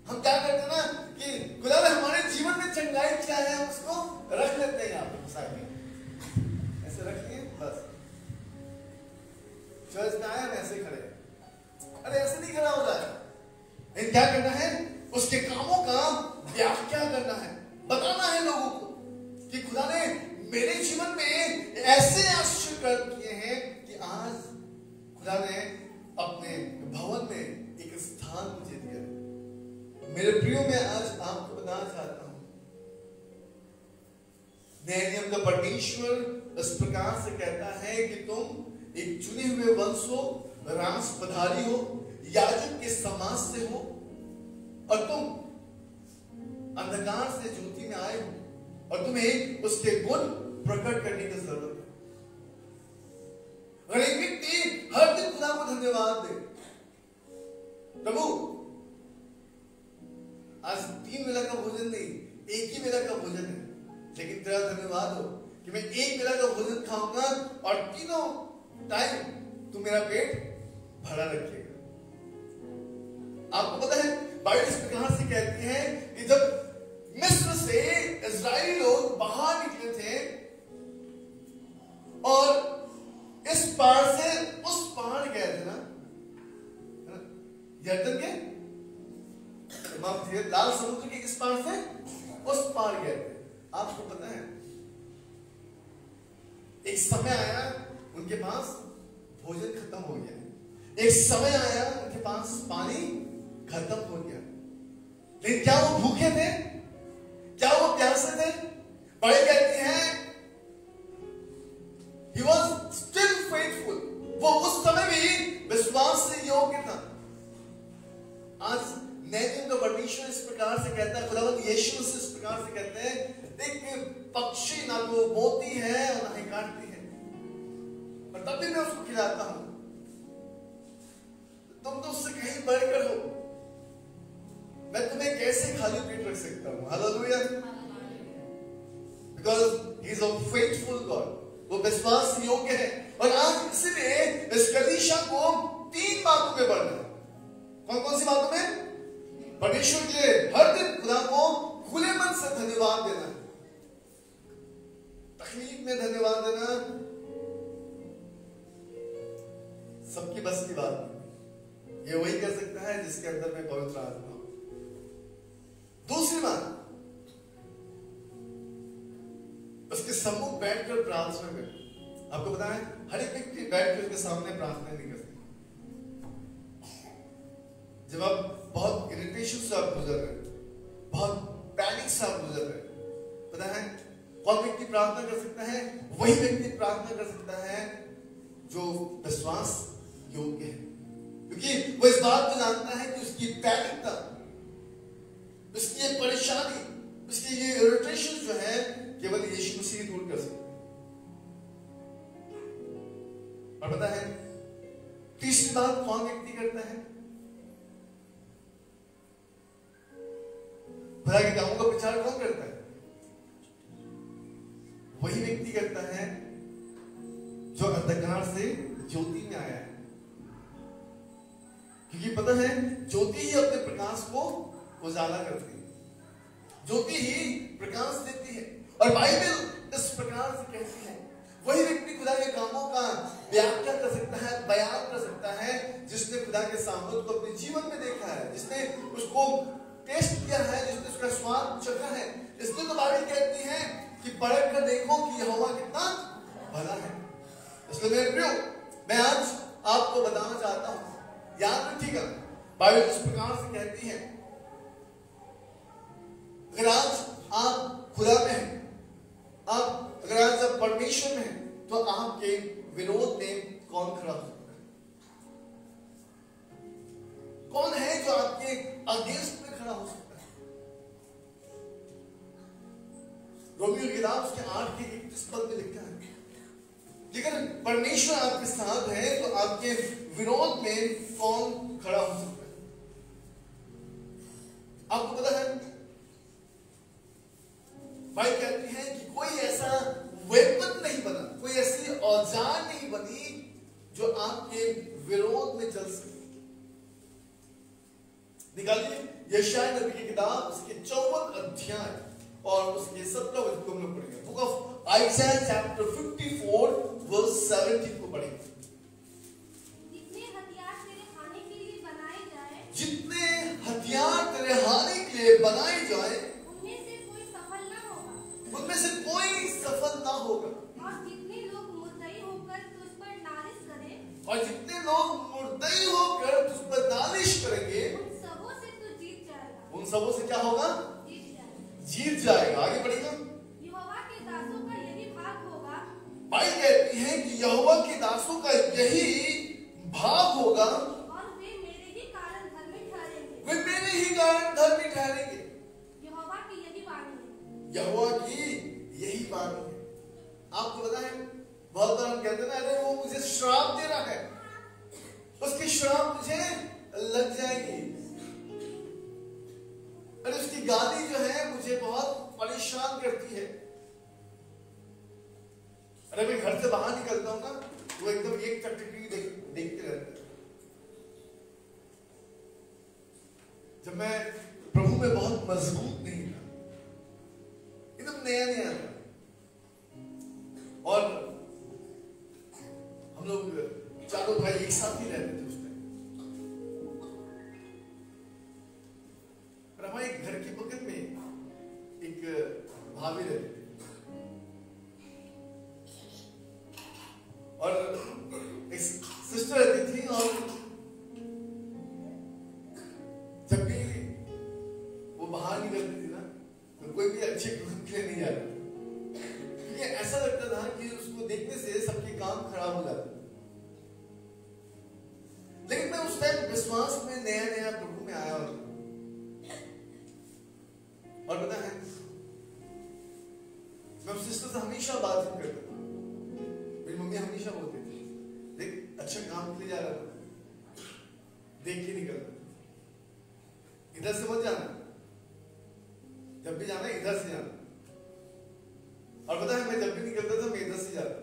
हम क्या करते हैं ना कि खुदा ने हमारे जीवन में चंगाई क्या है हम उसको रख लेते हैं, यहाँ पे साइड में ऐसे रख लिए, बस चर्च में आया ऐसे खड़े, अरे ऐसे नहीं खड़ा हो रहा है। लेकिन क्या करना है? उसके कामों का व्याख्या करना है, बताना है लोगों को कि खुदा ने मेरे जीवन में ऐसे आश्चर्य कर्म किए हैं कि आज खुदा ने अपने भवन में एक स्थान मुझे दिया। मेरे प्रियो, मैं आज आपको बताना चाहता हूं, नए नियम का परमेश्वर इस प्रकार से कहता है कि तुम एक चुने हुए वंश हो, राजपधारी हो, याजक के समाज से हो, और तुम अंधकार से ज्योति में आए हो, और तुम्हें उसके गुण प्रकट करने की जरूरत है। अगर एक व्यक्ति हर दिन खुदा को धन्यवाद दे, प्रभु आज 3 वेला का भोजन नहीं, एक ही वेला का भोजन है, लेकिन तेरा धन्यवाद हो कि मैं एक वेला का भोजन खाऊंगा और तीनों टाइम तू मेरा पेट भरा रखेगा। आपको पता है बाइबल इस प्रकार से कहती है कि जब मिस्र से इस्राएली लोग बाहर निकले थे और इस पार से उस पार गए थे ना, यरदन के माफ कीजिए, लाल समुद्र के इस पार से उस पार गए थे। आपको पता है एक समय आया उनके पास भोजन खत्म हो गया, एक समय आया उनके पास पानी खत्म हो गया, लेकिन क्या वो भूखे थे? क्या वो प्यासे थे? बाइबल कहती है he was still faithful, वो उस समय भी विश्वास से योग्य था। आज नए नियम का परमेश्वर इस प्रकार से कहता है, खुदावंद यीशु से इस प्रकार से कहते हैं, देख पक्षी ना तो बोती है और ना ही काटती है, पर तब भी मैं उसको खिलाता हूं। तुम तो उससे कहीं बढ़कर हो, मैं तुम्हें कैसे खाली पेट रख सकता हूं? Hallelujah. Because he is a faithful God, वो विश्वास योग्य है। और आज इसलिए इस कलीसिया को 3 बातों में बढ़ना है। कौन कौन सी बातों में? परमेश्वर के लिए हर दिन खुदा को खुले मन से धन्यवाद देना, तकलीफ में धन्यवाद देना सबकी बस की बात नहीं, ये वही कर सकता है जिसके अंदर में पवित्र आत्मा हो। दूसरी बात, उसके सम्मुख बैठकर प्रार्थना कर। आपको पता है हर एक व्यक्ति बैठकर उसके सामने प्रार्थना नहीं कर सकता। जब आप बहुत इरिटेशन से आप गुजर रहे, बहुत पैनिक से आप गुजर रहे, पता है कौन व्यक्ति प्रार्थना कर सकता है? वही व्यक्ति प्रार्थना कर सकता है जो विश्वास योग्य है, क्योंकि वो इस बात को जानता है कि उसकी पैनिकता, उसकी ये परेशानी, उसकी ये इरिटेशन जो है केवल यीशु मसीह दूर कर सकता है। और पता है तीसरी बात कौन व्यक्ति करता है? खुदा के कामों का प्रचार कौन करता है? वही व्यक्ति करता है जो अंधकार से ज्योति में आया है, क्योंकि पता है ज्योति ही अपने प्रकाश को उजाला करती है, ज्योति ही प्रकाश देती है। और बाइबल इस प्रकार से कहती है वही व्यक्ति खुदा के कामों का व्याख्या कर सकता है, बयान कर सकता है, जिसने खुदा के सामर्थ्य को अपने जीवन में देखा है, जिसने उसको टेस्ट किया है, जिसने उसका स्वाद चखा है। इसलिए तो बाइबल कहती है कि परख कर देखो कि यहोवा कितना भला है। इसलिए मेरे प्रियो, मैं आज आपको बताना चाहता हूं, याद रखिएगा बाइबल इस प्रकार से कहती है अगर आज आप खुदा में हैं, अगर आज आप परमेश्वर में हैं, तो आपके विरोध में कौन खड़ा हो सकता है? कौन है जो आपके अगेंस्ट में खड़ा हो सकता है? रोमियो की किताब उसके 8 के 31 पद में लिखा है, लेकिन परमेश्वर आपके साथ है तो आपके विरोध में कौन खड़ा हो सकता है? आपको पता है, बाइबल कहती है कि कोई ऐसा वेपन नहीं बना, कोई ऐसी औजार नहीं बनी जो आपके विरोध में चल सके। निकालिए यशायाह नबी की किताब उसके 54 अध्याय और उसके 17 वचन को हम लोग पढ़ेंगे। Book of Isaiah chapter 54 verse 17 को पढ़ेंगे। जितने हथियार तेरे हानि के लिए बनाए जाए, जितने हथियार तेरे हानि के लिए बनाए जाए, उनमें से कोई सफल ना होगा। उनमें से कोई सफल ना होगा। और जितने लोग मुद्दई होकर तुझ पर नालिश करें, और जितने लोग मुर्दई होकर तुझ पर नालिश करेंगे, उन सबों से तू जीत जाएगा। उन सबों से क्या होगा? जीत जाएगा। जीत जाएगा। आगे बढ़ेगा। यहोवा के दासों का यही भाग होगा, बाइबल कहती है कि यहोवा के दासों का यही भाग होगा, और वे मेरे ही कारण धर्मी ठहरेंगे। वे मेरे ही कारण धर्मी ठहरेंगे। यहोवा की यही वाणी है। यहोवा की यही वाणी है। आपको पता है, बहुत बार हम कहते हैं ना, अरे वो मुझे श्राप दे रहा है, उसकी श्राप मुझे लग जाएगी, अरे उसकी गाली जो है मुझे बहुत परेशान करती है। अरे मैं घर से बाहर निकलता हूं ना, वो एकदम एक टकटकी देखते रहते हैं। जब मैं प्रभु में बहुत मजबूत नहीं था, एकदम नया नया था, और हम लोग चारों भाई एक साथ ही रहते थे उस टाइम। और हमारे घर के बगल में एक भाभी रहती थी, और एक सिस्टर रहती थी, और जब भी वो बाहर निकलती थी ना, तो कोई भी अच्छे काम के लिए नहीं जाता, क्योंकि ऐसा लगता था कि उसको देखने से सबके काम खराब हो जाते। लेकिन मैं उस टाइम विश्वास में नया नया प्रभु में आया और पता है, मैं सिस्टर से हमेशा बात करता था। मेरी मम्मी हमेशा बोलती थी, देख अच्छा काम के लिए जा रहा था, देख के निकलना, इधर से मत जाना, जब भी जाना इधर से जाना। और पता है, मैं जब भी निकलता था मैं इधर से जाता,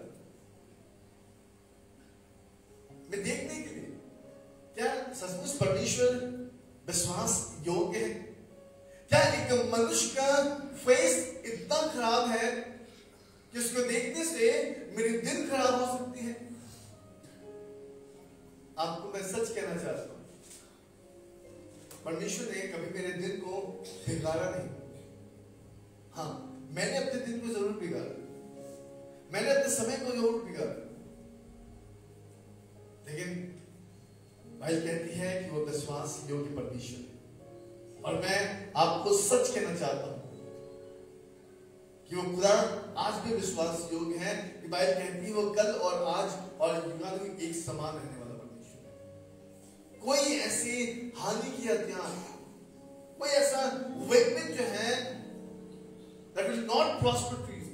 मैं देखने के लिए क्या सचमुच परमेश्वर विश्वास योग्य है, क्या एक मनुष्य का फेस इतना खराब है कि उसको देखने से मेरी दिन खराब हो सकती है। आपको मैं सच कहना चाहता हूं, परमेश्वर ने कभी मेरे दिन को बिगाड़ा नहीं। हाँ, मैंने अपने दिन को जरूर बिगाड़ा, मैंने अपने समय को जरूर बिगाड़ा, लेकिन भाई कहती है कि वो विश्वास योग्य परमेश्वर है। और मैं आपको सच कहना चाहता हूं कि वो खुदा आज भी विश्वास योग्य है, कि बाइबल कहती है वो कल और आज और युगानुयुग एक समान रहने वाला परमेश्वर है। कोई ऐसी हानि की हथियार, कोई ऐसा वेपन जो है that will not prosper to you,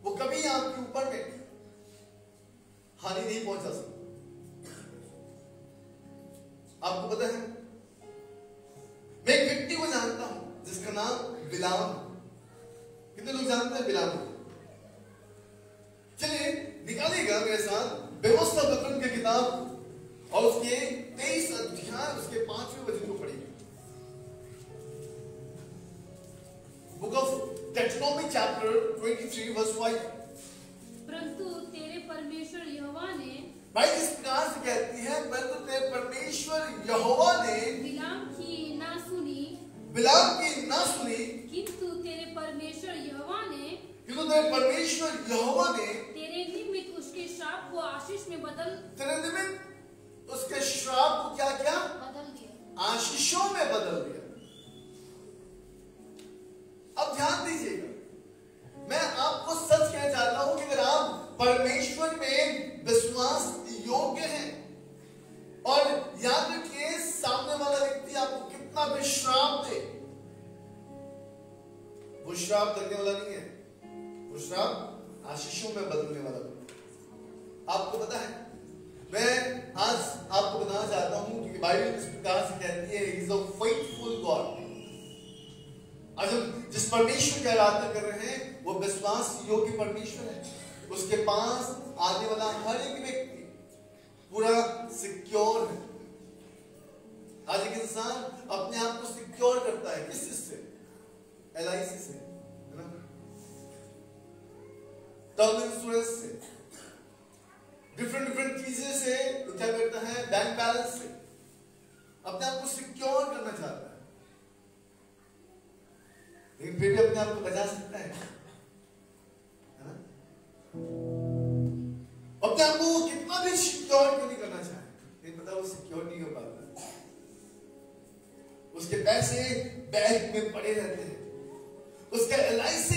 वो कभी आपके ऊपर में हानि नहीं पहुंचा सकता। आपको पता है, मैं एक व्यक्ति को जानता हूं जिसका नाम बिलाम। कितने लोग जानते हैं बिलाम? चलिए निकालिएगा मेरे साथ व्यवस्था पत्र की किताब और उसके 23 अध्याय उसके 5वें वचन को पढ़िए। Book of Deuteronomy chapter 23 verse 5। परंतु तेरे परमेश्वर यहोवा ने, भाई इस प्रकार से कहती है, परंतु तेरे परमेश्वर यहोवा ने बिलाम की ना सुनी, किंतु तेरे परमेश्वर यहोवा ने तेरे निमित्त उसके श्राप को आशीष में तेरे निमित्त उसके श्राप को क्या क्या बदल दिया, आशीषों में बदल दिया। अब ध्यान दीजिएगा, मैं आपको सच कहना चाहता हूं कि अगर आप परमेश्वर में विश्वास योग्य हैं, और याद रखिए सामने वाला व्यक्ति आपको कितना भी श्राप दे, वो श्राप देने वाला नहीं है, वो श्राप आशीषों में बदलने वाला है। आपको पता है, मैं आज आपको बताना चाहता हूं कि बाइबल इस प्रकार से कहती है, He is a faithful God। आज हम जिस परमेश्वर की आराधना कर रहे हैं वो विश्वास योग्य परमेश्वर है। उसके पास आने वाला हर एक व्यक्ति पूरा सिक्योर है। आज एक इंसान अपने आप को सिक्योर करता है, किस चीज से? LIC से, है ना, टर्म इंश्योरेंस से, डिफरेंट चीजें से, तो क्या करता है, बैंक बैलेंस से अपने आप को सिक्योर करना चाहता है। लेकिन फिर भी अपने आप को बचा सकता है ना? अपने आप को कितना भी सिक्योर क्यों नहीं करना चाहे, नहीं पता वो सिक्योर नहीं हो पाता। उसके पैसे बैंक में पड़े रहते हैं, उसका LIC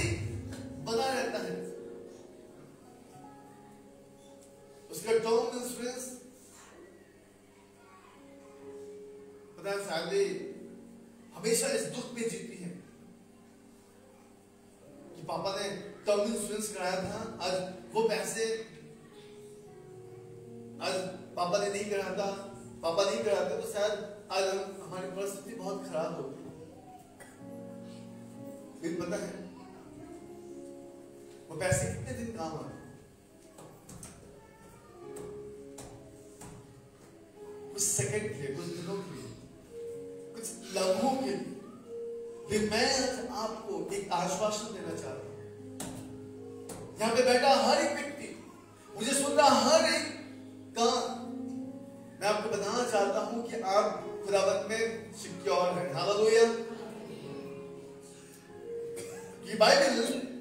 बना रहता है, उसका टर्म इंश्योरेंस। पता है फैमिली हमेशा इस दुख में जीती है कि पापा ने टर्म इंश्योरेंस कराया था, आज वो पैसे आज पापा ने नहीं कराया था, पापा नहीं कराते तो शायद आज हमारी परिस्थिति बहुत खराब होगी। फिर पता है वो पैसे कितने दिन काम आए? कुछ सेकंड के लिए, कुछ दिनों के लिए, कुछ लम्हों के लिए। फिर मैं आपको एक आश्वासन देना चाहता हूं, यहां पे बैठा हर एक व्यक्ति, मुझे सुन रहा हर एक कान, मैं आपको बताना चाहता हूं कि आप खुदावंत में सिक्योर हैं। हालेलुया। ये बाइबल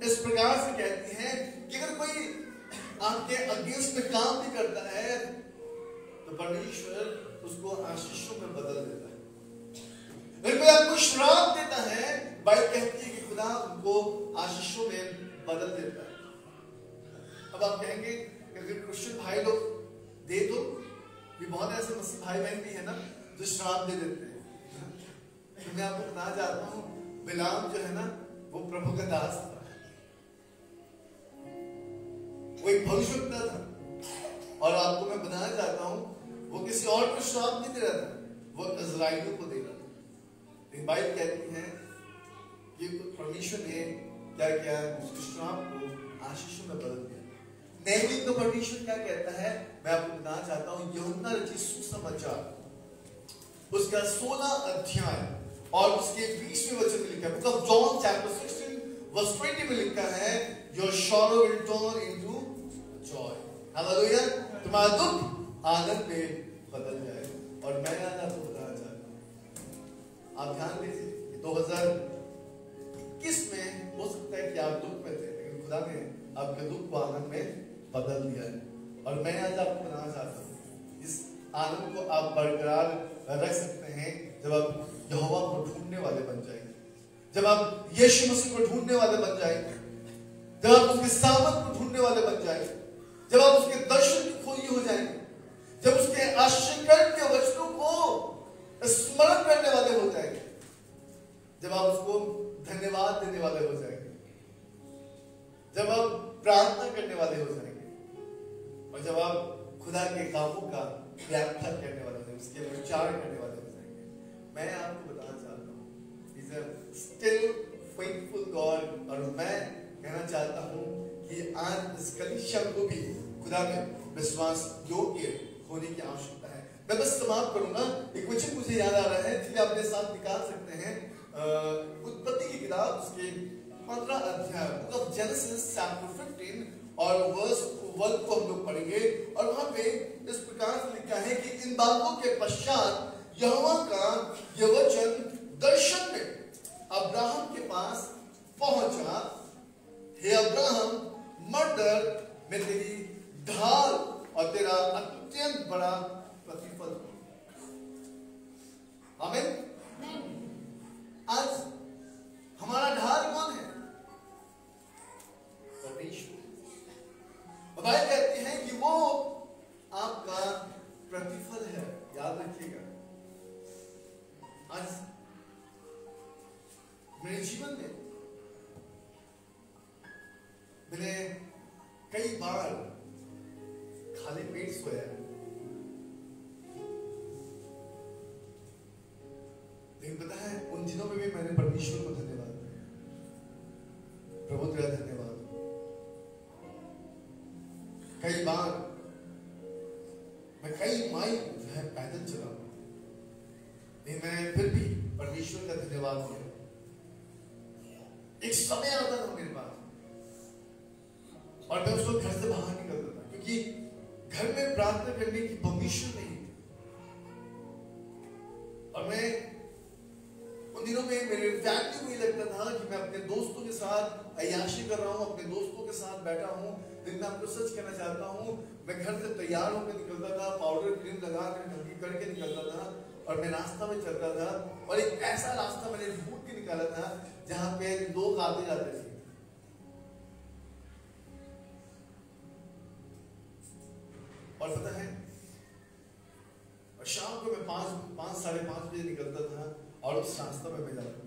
इस प्रकार से कहती है कि अगर कोई आपके अगेंस्ट में काम भी करता है तो परमेश्वर उसको आशीषों में बदल देता है। अगर कोई आपको श्राप देता है, बाइबल कहती है कि खुदा उनको आशीषों में बदल देता है। अब आप कहेंगे कि क्रिश्चियन भाई लोग दे दो, ये बहुत ऐसे मसीह भाई बहन भी है ना जो श्राप दे देते हैं। तो मैं आपको बताना चाहता हूँ, बिलाम जो है ना वो प्रभु का दास था, वो एक भविष्यवक्ता था, और आपको मैं बताना चाहता हूँ वो किसी और को श्राप नहीं दे रहा था, वो इज़राइलियों को दे रहा था। लेकिन बाइबल कहती है कि परमेश्वर ने क्या किया, उस श्राप को आशीषों में बदल दिया। नेहमी को परमेश्वर क्या कहता है, मैं आपको बताना चाहता हूं, यूहन्ना रचित सुसमाचार उसका 16 अध्याय और उसके 20वें वचन में लिखा है, book of John chapter 16 verse 20 में लिखा है, your sorrow will turn into joy. Hallelujah. तुम्हारा दुख आनंद में बदल जाए। और मैं आज आपको बताना चाहता हूं, आप ध्यान दीजिए, 2021 में हो सकता है कि आप दुख में थे, लेकिन खुदा ने आपके दुख को आनंद में बदल दिया है। और मैं आज आपको बताना चाहता हूँ, इस आनंद को आप बरकरार रख सकते हैं जब आप यहोवा को ढूंढने वाले बन जाएंगे, जब आप यीशु मसीह को ढूंढने वाले बन जाएंगे, जब आप उसके सामर्थ को ढूंढने वाले बन जाएंगे, जब आप उसके दर्शन की खोजी हो जाएंगे, जब उसके आश्चर्य के वचनों को स्मरण करने वाले हो जाएंगे, जब आप उसको धन्यवाद देने वाले हो जाएंगे, जब आप प्रार्थना करने वाले हो जाएंगे, और जब आप खुदा के कामों का व्याख्या करने वाले हो जाएंगे, उसके विचार करने वाले हो जाएंगे। मैं आपको बताना चाहता हूँ, He's a still faithful God, और मैं कहना चाहता हूँ कि आज इस कलीसिया को भी खुदा में विश्वास योग्य होने की आवश्यकता है। मैं बस समाप्त करूंगा, एक वचन मुझे याद आ रहा है जिसे अपने साथ निकाल सकते हैं, उत्पत्ति की किताब उसके 15 अध्याय, बुक ऑफ जेनेसिस चैप्टर 15 और वर्स 1 को हम लोग पढ़ेंगे। और वहां पे इस प्रकार से लिखा है कि इन बातों के पश्चात यहोवा का यह वचन दर्शन में अब्राहम के पास पहुंचा, हे अब्राहम, मर्दर में तेरी ढाल और तेरा अत्यंत बड़ा प्रतिफल। आमीन। आज हमारा ढाल कौन है? बाइबल कहती है कि वो आपका प्रतिफल है। याद रखिएगा, आज मेरे जीवन में मैंने कई बार खाली पेट सोया है, लेकिन पता है उन दिनों में भी मैंने परमेश्वर को धन्यवाद दिया, प्रभु तेरा धन्यवाद। कई बार मैं कई माइल जो है पैदल चला, लेकिन मैं फिर भी परमेश्वर का धन्यवाद किया। एक समय आता था मेरे पास और मैं उस वक्त घर से बाहर निकलता था, क्योंकि घर में प्रार्थना करने की परमिशन नहीं थी। और मैं उन दिनों में मेरे फैमिली को ये लगता था कि मैं अपने दोस्तों के साथ अय्याशी कर रहा हूँ, अपने दोस्तों के साथ बैठा हूँ। लेकिन मैं आपको सच कहना चाहता हूँ, मैं घर से तैयार होकर निकलता था, पाउडर क्रीम लगा कर ढंगी करके निकलता था और मैं रास्ता में चलता था। और एक ऐसा रास्ता मैंने ढूंढ के निकाला था जहां पे लोग आते जाते थे। और पता है, और शाम को मैं 5 साढ़े 5 बजे निकलता था और उस रास्ता में मैं जाता था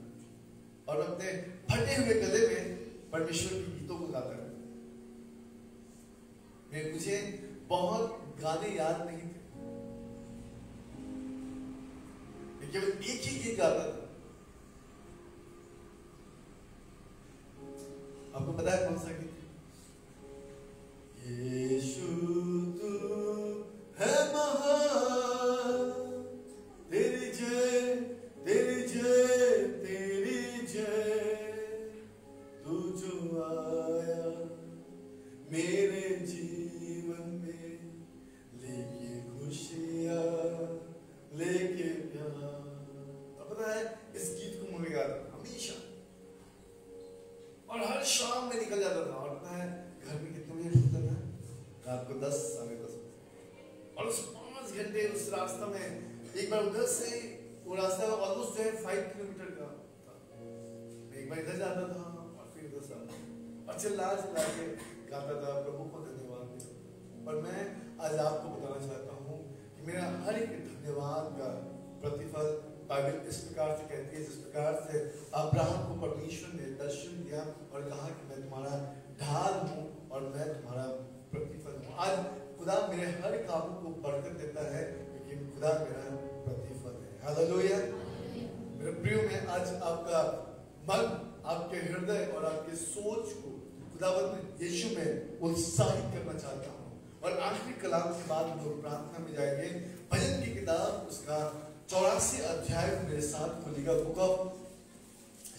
और अपने फटे हुए गले में परमेश्वर के गीतों को गाता था। मुझे बहुत गाने याद नहीं थे, मैं केवल एक ही गीत गाता था। आपको पता है कौन सा गीत? यीशु तू है महान, तेरी जय तेरी जय तेरी जय, तू जो आया मेरे जीवन में लेके खुशियां लेके प्यार। तो पता है इस गीत को मैं गाता था हमेशा और हर शाम में निकल जाता था। और पता है घर में कितने बजे उठता था? रात को 10 साढ़े 10 और उस 5 घंटे उस रास्ता में एक बार उधर से वो रास्ता ऑलमोस्ट जो है 5 किलोमीटर का था। मैं एक बार इधर जाता था और फिर उधर से आता और चिल्ला के गाता था, प्रभु को धन्यवाद दिया। और मैं आज आपको बताना चाहता हूँ कि मेरा हर एक धन्यवाद का प्रतिफल बाइबल इस प्रकार से कहती है, जिस प्रकार से अब्राहम को परमेश्वर ने दर्शन दिया और कहा कि मैं तुम्हारा ढाल हूँ और मैं तुम्हारा प्रतिफल हूँ। आज खुदा मेरे हर काम को बरकत देता है क्योंकि खुदा मेरा प्रतिफल है। हालेलुया। मेरे प्रियो में आज आपका मन, आपके हृदय और आपके सोच को खुदावंद यीशु में उत्साहित करना चाहता हूँ। और आखिरी कलाम के बाद हम लोग प्रार्थना में जाएंगे। भजन की किताब उसका 84 अध्याय मेरे साथ खोलिएगा। बुक ऑफ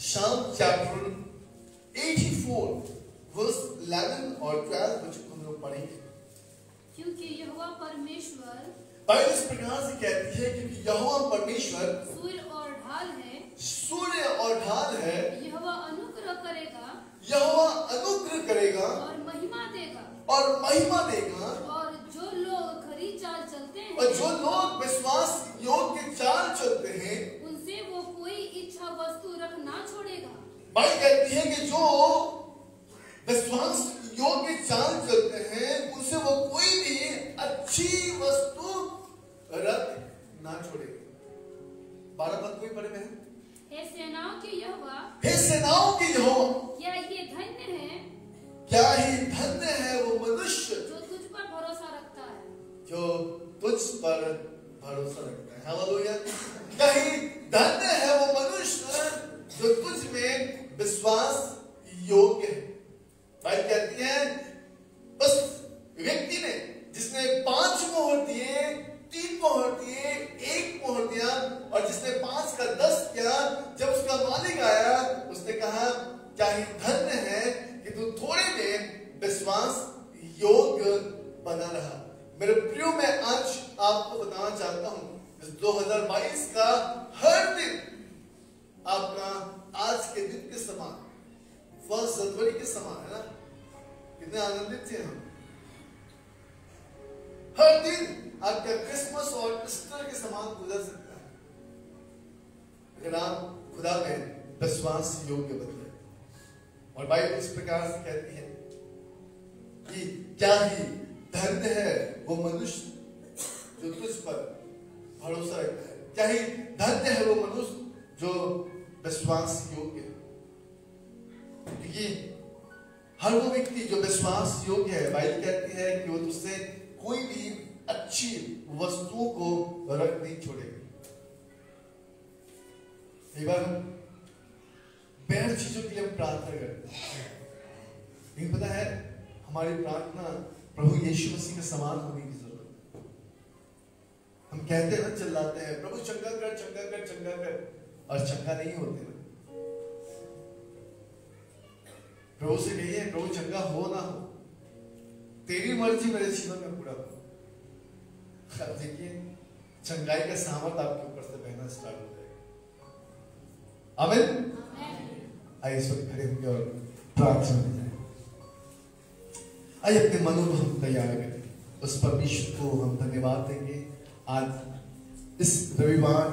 शाम चैप्टर 84 वर्स 11 और 12 बच्चों को हम लोग पढ़ेंगे। क्योंकि यहोवा परमेश्वर बाइबल इस प्रकार से कहती है क्योंकि यहोवा परमेश्वर सूर्य और ढाल है, सूर्य और ढाल है। यहोवा अनुग्रह करेगा, यहोवा अनुग्रह करेगा और महिमा देगा। और महिमा देगा। और जो लोग खरी चाल चलते हैं, और जो लोग विश्वास योग्य चाल चलते हैं, उनसे वो कोई इच्छा वस्तु रख ना छोड़ेगा। बाइबल कहती है कि जो विश्वास योग्य चाल चलते हैं उनसे वो कोई भी अच्छी वस्तु रख ना छोड़ेगा। 12 पद कोई पढ़े में? हे सेनाओं के यहोवा, हे सेनाओं के यहोवा, क्या ये धन्य है, क्या ही धन्य है वो मनुष्य जो तुझ पर भरोसा रखता है, जो तुझ पर भरोसा रखता है। हालेलुया। क्या ही धन्य है वो मनुष्य जो तुझ में विश्वास योग्य है। बाइबल कहती है उस व्यक्ति ने जिसने 5 मोहर दिए, 3 मोहर दिए, 1 मोहर दिया और जिसने 5 का 10 किया, जब उसका मालिक आया उसने कहा क्या ही धन्य है कि तू थोड़े में विश्वास योग्य बना रहा। मेरे प्रियो मैं आज आपको बताना चाहता हूं इस 2022 का हर दिन आपका आज के दिन के समान 1 जनवरी के समान है ना। कितने आनंदित थे हम। हर दिन आपका क्रिसमस और ईस्टर के समान गुजर सकता है अगर आप खुदा में विश्वास योग्य बदले। और बाइबल इस प्रकार से कहती है कि क्या ही धन्य है वो मनुष्य जो तुझ पर भरोसा रखता है। क्या ही धन्य है वो मनुष्य जो विश्वास योग्य है। क्योंकि हर वो व्यक्ति जो विश्वास योग्य है, बाइबल कहती है कि वो तुझसे कोई भी अच्छी वस्तुओं को रख नहीं छोड़ेगा। एक बार बेहद चीजों के लिए हम प्रार्थना करते हैं, लेकिन पता है हमारी प्रार्थना प्रभु यीशु मसीह के समान होने की जरूरत है। हम कहते हैं ना, चिल्लाते हैं प्रभु चंगा कर, चंगा कर, चंगा कर, और चंगा नहीं होते ना। प्रभु से कहिए प्रभु चंगा हो ना हो, तेरी मर्जी मेरे जीवन में पूरा हो। अब देखिए चंगाई का सामर्थ आपके ऊपर से बहना स्टार्ट हो जाएगा। आमीन। आइए इस वक्त खड़े होंगे और प्रार्थना में जाए। आइए अपने मनों को हम तैयार करें, उस परमेश्वर को हम धन्यवाद देंगे। आज इस रविवार